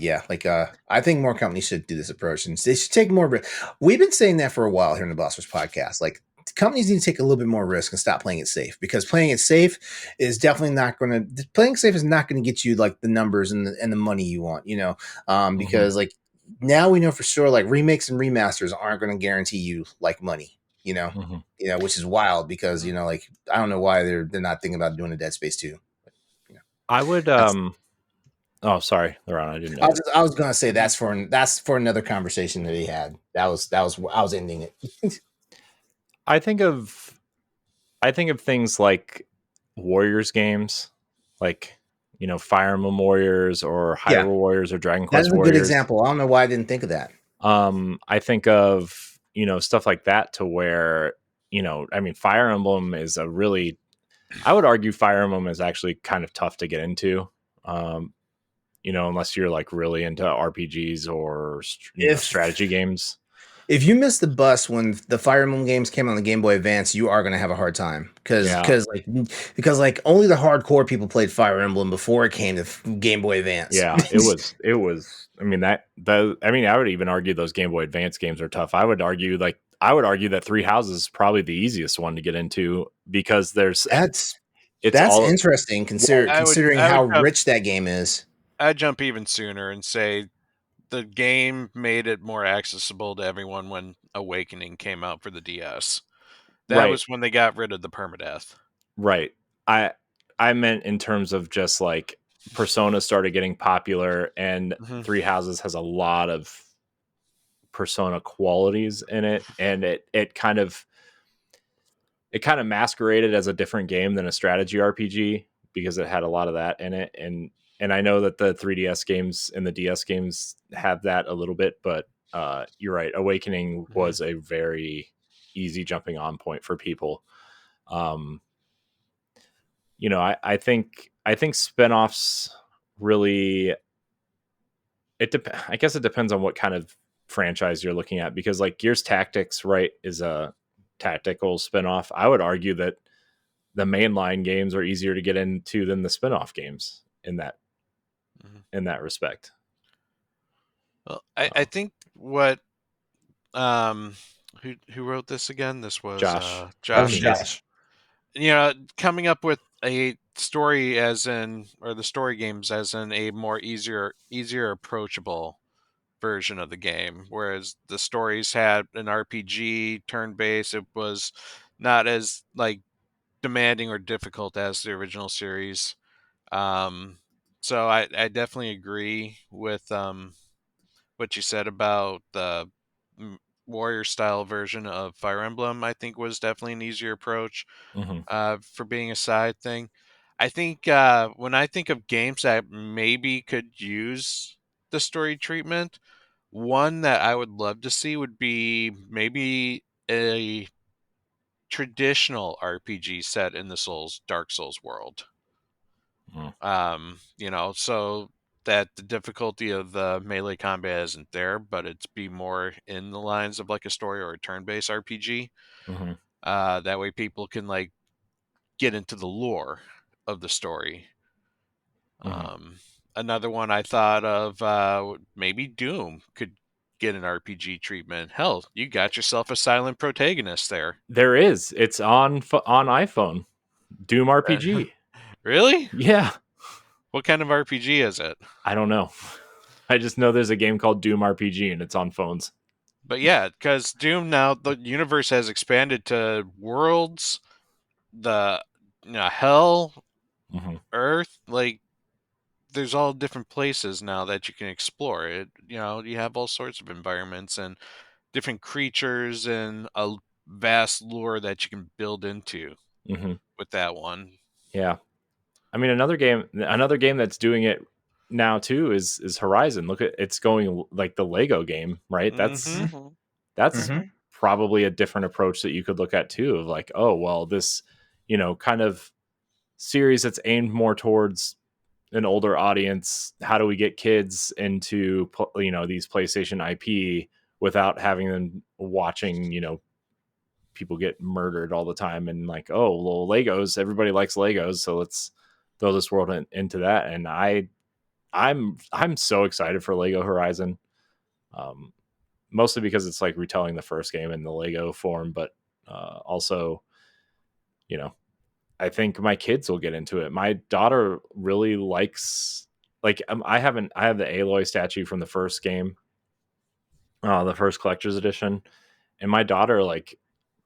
think more companies should do this approach, and they should take more. We've been saying that for a while here in the Boss Rush podcast. Like, companies need to take a little bit more risk and stop playing it safe, because playing it safe is definitely not going to. Playing safe is not going to get you like the numbers and the money you want. Because like now we know for sure like remakes and remasters aren't going to guarantee you like money. Which is wild because like I don't know why they're not thinking about doing a Dead Space 2. I would Oh, sorry, LeRon. I didn't know. I was gonna say that's for another conversation that he had. That was I was ending it. I think of things like Warriors games, like Fire Emblem Warriors or Hyrule Warriors or Dragon Quest Warriors. That's a good example. I don't know why I didn't think of that. I think of stuff like that to where Fire Emblem is I would argue Fire Emblem is actually kind of tough to get into. Unless you're like really into RPGs or strategy games. If you missed the bus when the Fire Emblem games came on the Game Boy Advance, you are going to have a hard time because only the hardcore people played Fire Emblem before it came to Game Boy Advance. Yeah, it was. I would even argue those Game Boy Advance games are tough. I would argue that Three Houses is probably the easiest one to get into because that's interesting considering how rich that game is. I'd jump even sooner and say the game made it more accessible to everyone when Awakening came out for the DS. That was when they got rid of the permadeath. Right. I meant in terms of just like Persona started getting popular, and Three Houses has a lot of Persona qualities in it, and it kind of masqueraded as a different game than a strategy RPG because it had a lot of that in it. And I know that the 3DS games and the DS games have that a little bit, but you're right. Awakening was a very easy jumping on point for people. I think spinoffs really. I guess it depends on what kind of franchise you're looking at, because like Gears Tactics, right, is a tactical spinoff. I would argue that the mainline games are easier to get into than the spinoff games in that respect. Well, I think what who wrote this again? This was Josh. Josh. Coming up with a story the story games as in a more easier approachable version of the game, whereas the stories had an RPG turn-based. It was not as like demanding or difficult as the original series. So I definitely agree with what you said about the warrior style version of Fire Emblem. I think was definitely an easier approach for being a side thing. I think when I think of games that maybe could use the story treatment, one that I would love to see would be maybe a traditional RPG set in the Dark Souls world. So that the difficulty of the melee combat isn't there, but it's be more in the lines of like a story or a turn-based RPG. That way people can like get into the lore of the story. Another one I thought of, maybe Doom could get an RPG treatment. Hell, you got yourself a silent protagonist there. There is. It's on iPhone. Doom RPG. Really? Yeah. What kind of RPG is it? I don't know. I just know there's a game called Doom RPG and it's on phones. But yeah, because Doom now, the universe has expanded to worlds, the hell, Earth, like there's all different places now that you can explore. It, you have all sorts of environments and different creatures and a vast lore that you can build into with that one. Yeah. I mean, another game that's doing it now too is Horizon. Look at it's going like the Lego game, right? That's probably a different approach that you could look at too, of like, oh, well, this, kind of series that's aimed more towards an older audience. How do we get kids into, you know, these PlayStation IP without having them watching, you know, people get murdered all the time, and like, oh, well, Legos, everybody likes Legos, so let's throw this world into that. And I'm so excited for Lego Horizon, mostly because it's like retelling the first game in the Lego form, but also, you know, I think my kids will get into it. My daughter really likes, like, I have the Aloy statue from the first game, the first collector's edition, and my daughter like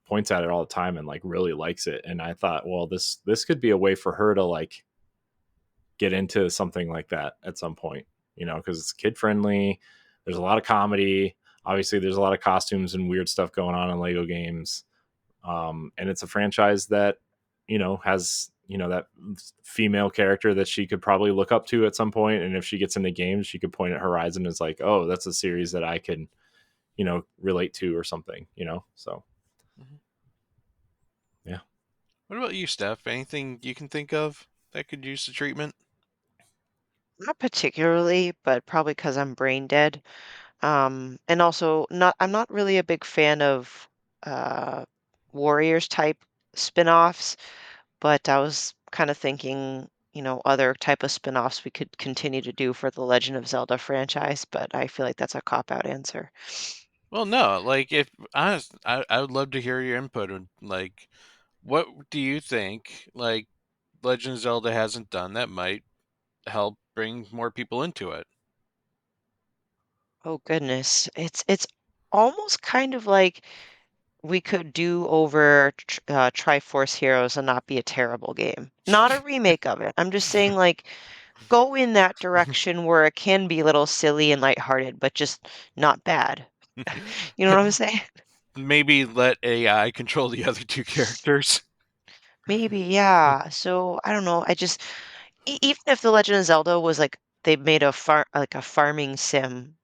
points at it all the time and like really likes it. And I thought, well, this could be a way for her to like get into something like that at some point, you know, because it's kid friendly. There's a lot of comedy. Obviously, there's a lot of costumes and weird stuff going on in Lego games. And it's a franchise that, you know, has, you know, that female character that she could probably look up to at some point. And if she gets into games, she could point at Horizon as like, oh, that's a series that I can, you know, relate to or something, you know? So, yeah. What about you, Steph? Anything you can think of that could use the treatment? Not particularly, but probably because I'm brain dead. And also I'm not really a big fan of uh Warriors type spin-offs, but I was kind of thinking, other type of spin-offs we could continue to do for the Legend of Zelda franchise, but I feel like that's a cop-out answer. Well, no. Like, if honest, I would love to hear your input on like, what do you think like Legend of Zelda hasn't done that might help bring more people into it? Oh goodness. It's almost kind of like we could do over Triforce Heroes and not be a terrible game. Not a remake of it. I'm just saying, like, go in that direction where it can be a little silly and lighthearted, but just not bad. You know what I'm saying? Maybe let AI control the other two characters. Maybe, yeah. So I don't know. I just even if The Legend of Zelda was like they made a farming sim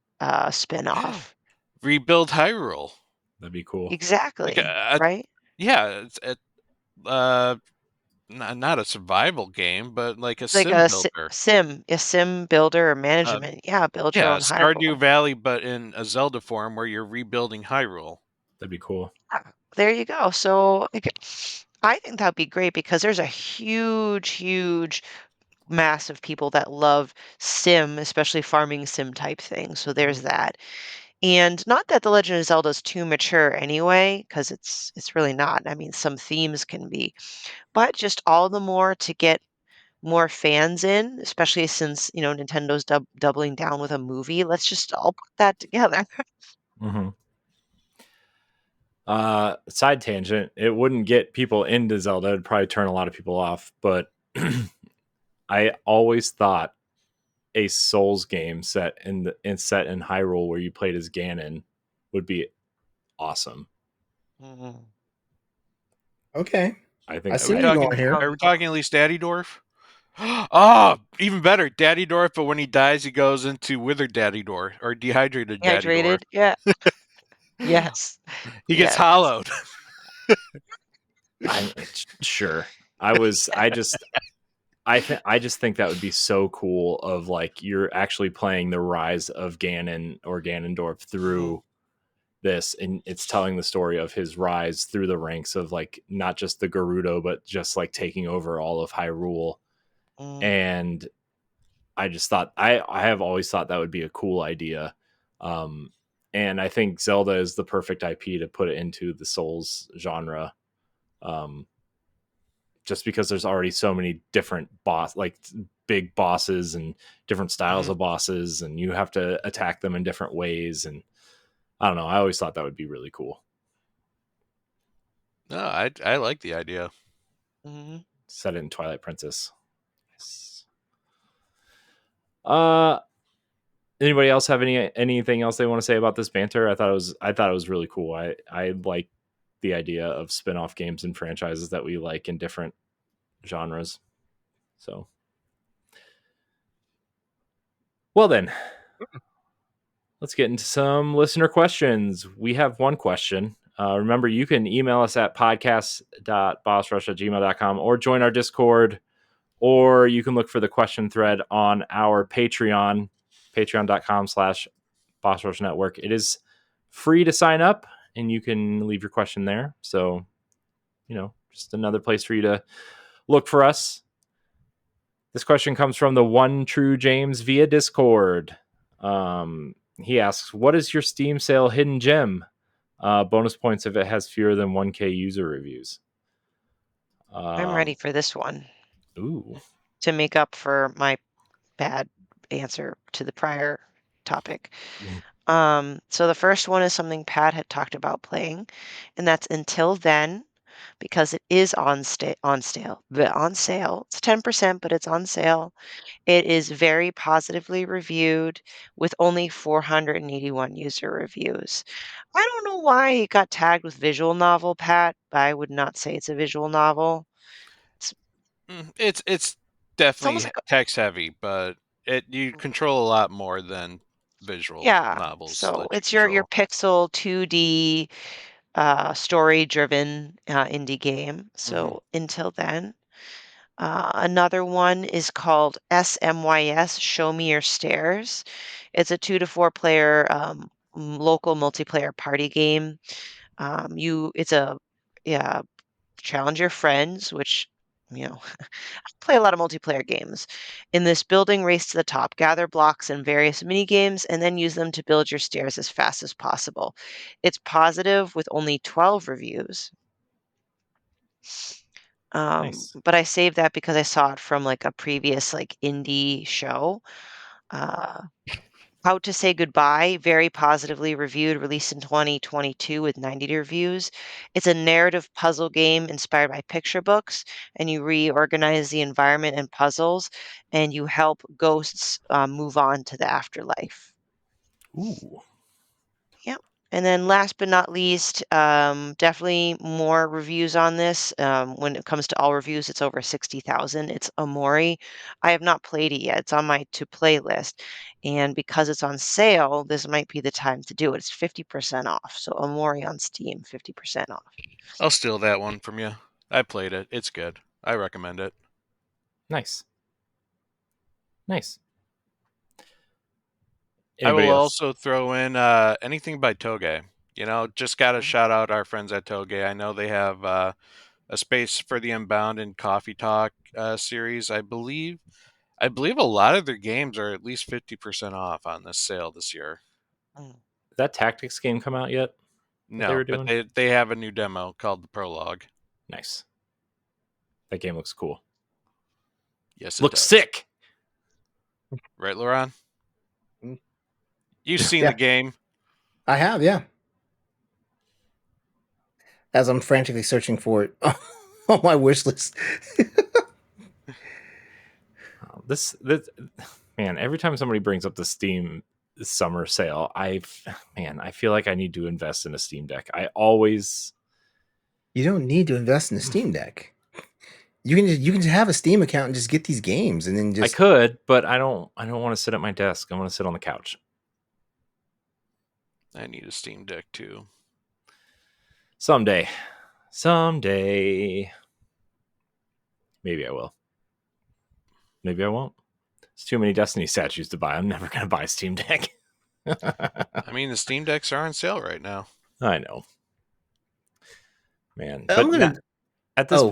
spin-off. Rebuild Hyrule. That'd be cool. Like, Exactly, right? yeah, it's uh, not a survival game, but like a Like sim builder. a sim builder or Uh, management. Yeah, build your yeah, own Stardew Hyrule. Valley, but in a Zelda form where you're rebuilding Hyrule. That'd be cool. Ah, there you go. So I think that'd be great because there's a huge, huge mass of people that love sim, especially farming sim type things. So there's that. And not that The Legend of Zelda is too mature anyway, because it's really not. I mean, some themes can be, but just all the more to get more fans in, especially since, Nintendo's doubling down with a movie. Let's just all put that together. Mm-hmm. Side tangent, it wouldn't get people into Zelda. It'd probably turn a lot of people off, but I always thought a Souls game set in Hyrule where you played as Ganon would be awesome. Mhm. Okay. I think I Are see we where you're talking? going here. Are we talking at least Daddy Dwarf? Oh, even better, Daddy Dwarf. But when he dies, he goes into withered Daddy Dwarf or dehydrated Daddy Dwarf. Dehydrated. Yeah. Yes. He gets Yes. hollowed. I'm sure. I just think that would be so cool of like you're actually playing the rise of Ganon or Ganondorf through this, and it's telling the story of his rise through the ranks of like not just the Gerudo but just like taking over all of Hyrule. Mm. And I just thought I have always thought that would be a cool idea. And I think Zelda is the perfect IP to put it into the Souls genre. Just because there's already so many different big bosses and different styles of bosses, and you have to attack them in different ways. And I don't know. I always thought that would be really cool. No, I like the idea. Mm-hmm. Set it in Twilight Princess. Yes. Anybody else have anything else they want to say about this banter? I thought it was really cool. I like the idea of spin-off games and franchises that we like in different genres. So, well then, let's get into some listener questions. We have one question. Remember, you can email us at podcast.bossrush@gmail.com or join our Discord or you can look for the question thread on our Patreon, patreon.com/Boss Rush Network. It is free to sign up, and you can leave your question there. So, just another place for you to look for us. This question comes from the One True James via Discord. He asks, what is your Steam sale hidden gem? Bonus points if it has fewer than 1K user reviews. I'm ready for this one. Ooh. To make up for my bad answer to the prior topic. So the first one is something Pat had talked about playing, and that's Until Then, because it is on sale. It's 10%, but it's on sale. It is very positively reviewed with only 481 user reviews. I don't know why it got tagged with visual novel, Pat, but I would not say it's a visual novel. It's definitely like text heavy, but you control a lot more than visual novels. So it's your pixel 2D story driven indie game. So Until Then. Another one is called SMYS, Show Me Your Stairs. It's a 2 to 4 player local multiplayer party game. It's a challenge your friends, which I play a lot of multiplayer games. In this building race to the top, gather blocks and various mini games, and then use them to build your stairs as fast as possible. It's positive with only 12 reviews. Nice. But I saved that because I saw it from like a previous like indie show. How to Say Goodbye, very positively reviewed, released in 2022 with 90 reviews. It's a narrative puzzle game inspired by picture books, and you reorganize the environment and puzzles, and you help ghosts move on to the afterlife. Ooh. Yep. And then last but not least, definitely more reviews on this. When it comes to all reviews, it's over 60,000. It's Amori. I have not played it yet. It's on my to-play list. And because it's on sale, this might be the time to do it. It's 50% off. So Amori on Steam, 50% off. I'll steal that one from you. I played it. It's good. I recommend it. Nice. I will also throw in anything by Toge. Just got to shout out our friends at Toge. I know they have a Space for the Unbound and Coffee Talk series. I believe a lot of their games are at least 50% off on this sale this year. Did that Tactics game come out yet? No, but they have a new demo called the Prologue. Nice. That game looks cool. Yes, it looks does. Sick. Right, LeRon? You've seen the game. I have, yeah. As I'm frantically searching for it on my wish list. This man, every time somebody brings up the Steam summer sale, I feel like I need to invest in a Steam Deck. You don't need to invest in a Steam Deck. You can just have a Steam account and just get these games, and then just. I could, but I don't want to sit at my desk. I want to sit on the couch. I need a Steam Deck too. Someday. Maybe I will. Maybe I won't. There's too many Destiny statues to buy. I'm never going to buy a Steam Deck. I mean, the Steam Decks are on sale right now. I know. Man. At this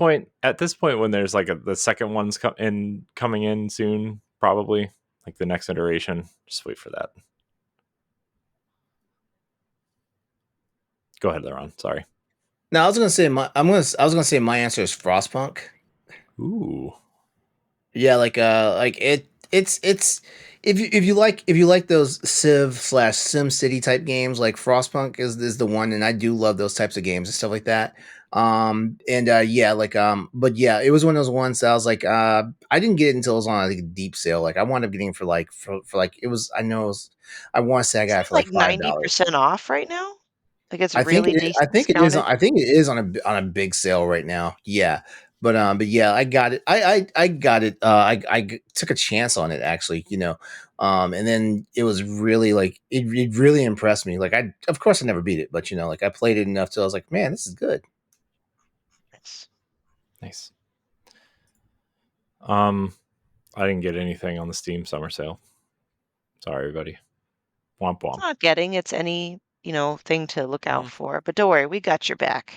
point, when there's like the second one's coming in soon, probably like the next iteration, just wait for that. Go ahead, LeRon. Sorry. No, I was gonna say my answer is Frostpunk. Ooh. Yeah, it's if you like those Civ/Sim City type games, like Frostpunk is the one, and I do love those types of games and stuff like that. But yeah, it was one of those ones that I was like, I didn't get it until it was on like a deep sale. Like I wound up getting it for it was, I want to say I got it for like $5. 90% off right now. Like it's I think it is on a big sale right now. Yeah. But yeah, I got it. I got it. I took a chance on it actually, and then it was really like it really impressed me. Like of course I never beat it, but like I played it enough till I was like, man, this is good. Nice. I didn't get anything on the Steam summer sale. Sorry, everybody. Womp womp. It's not getting, it's any, thing to look out for. But don't worry, we got your back.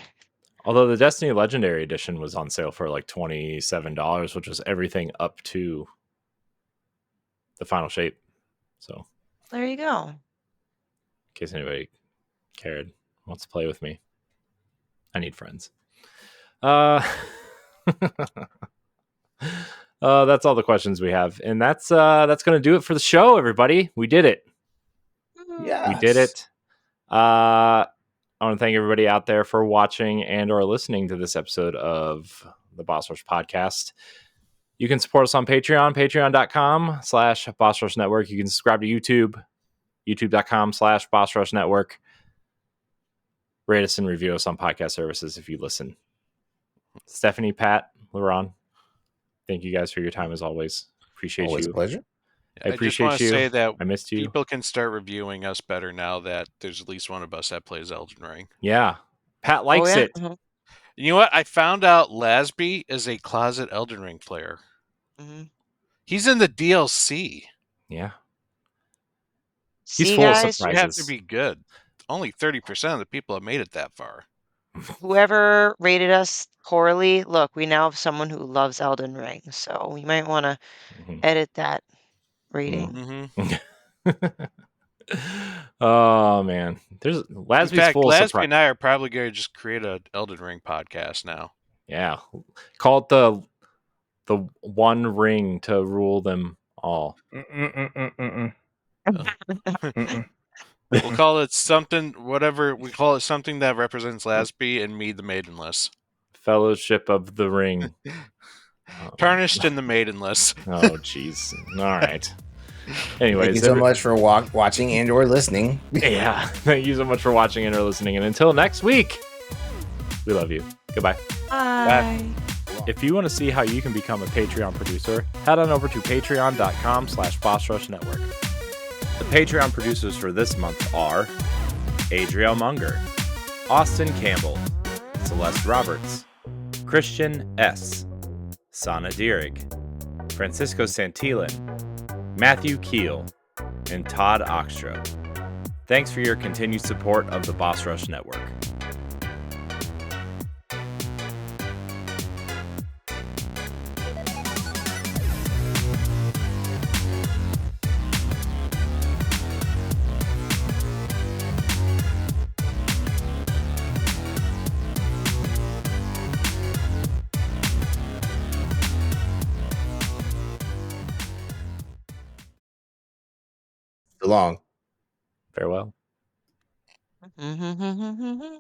Although the Destiny Legendary Edition was on sale for like $27, which was everything up to the final shape. So there you go. In case anybody cared, wants to play with me, I need friends. That's all the questions we have, and that's going to do it for the show. Everybody, we did it. Yeah, we did it. I want to thank everybody out there for watching and or listening to this episode of the Boss Rush Podcast. You can support us on Patreon, patreon.com/Boss Rush Network. You can subscribe to YouTube, youtube.com/Boss Rush Network. Rate us and review us on podcast services if you listen. Stephanie, Pat, LeRon, thank you guys for your time as always. Appreciate always you. A pleasure. I appreciate just want to you. say that I missed you. People can start reviewing us better now that there's at least one of us that plays Elden Ring. Yeah. Pat likes it. Mm-hmm. You know what? I found out Lasby is a closet Elden Ring player. Mm-hmm. He's in the DLC. Yeah. He's full of guys, surprises. You have to be good. Only 30% of the people have made it that far. Whoever rated us poorly, look, we now have someone who loves Elden Ring, so we might want to edit that rating. Oh man, there's Lasby's in fact, full of Lasby surprise. and I are probably going to just create an Elden Ring podcast now. Yeah, call it the one ring to rule them all. We'll call it something, whatever we call it, something that represents Lasby and me, the Maidenless. Fellowship of the Ring. Tarnished in the Maidenless. Oh, jeez. All right. Anyways, thank you so much for watching and or listening. Yeah, thank you so much for watching and or listening. And until next week, we love you. Goodbye. Bye. If you want to see how you can become a Patreon producer, head on over to patreon.com/Boss Rush Network. The Patreon producers for this month are Adriel Munger, Austin Campbell, Celeste Roberts, Christian S., Sana Dirrig, Francisco Santillan, Matthew Keel, and Todd Oxtra. Thanks for your continued support of the Boss Rush Network. So long. Farewell. Mm-hmm.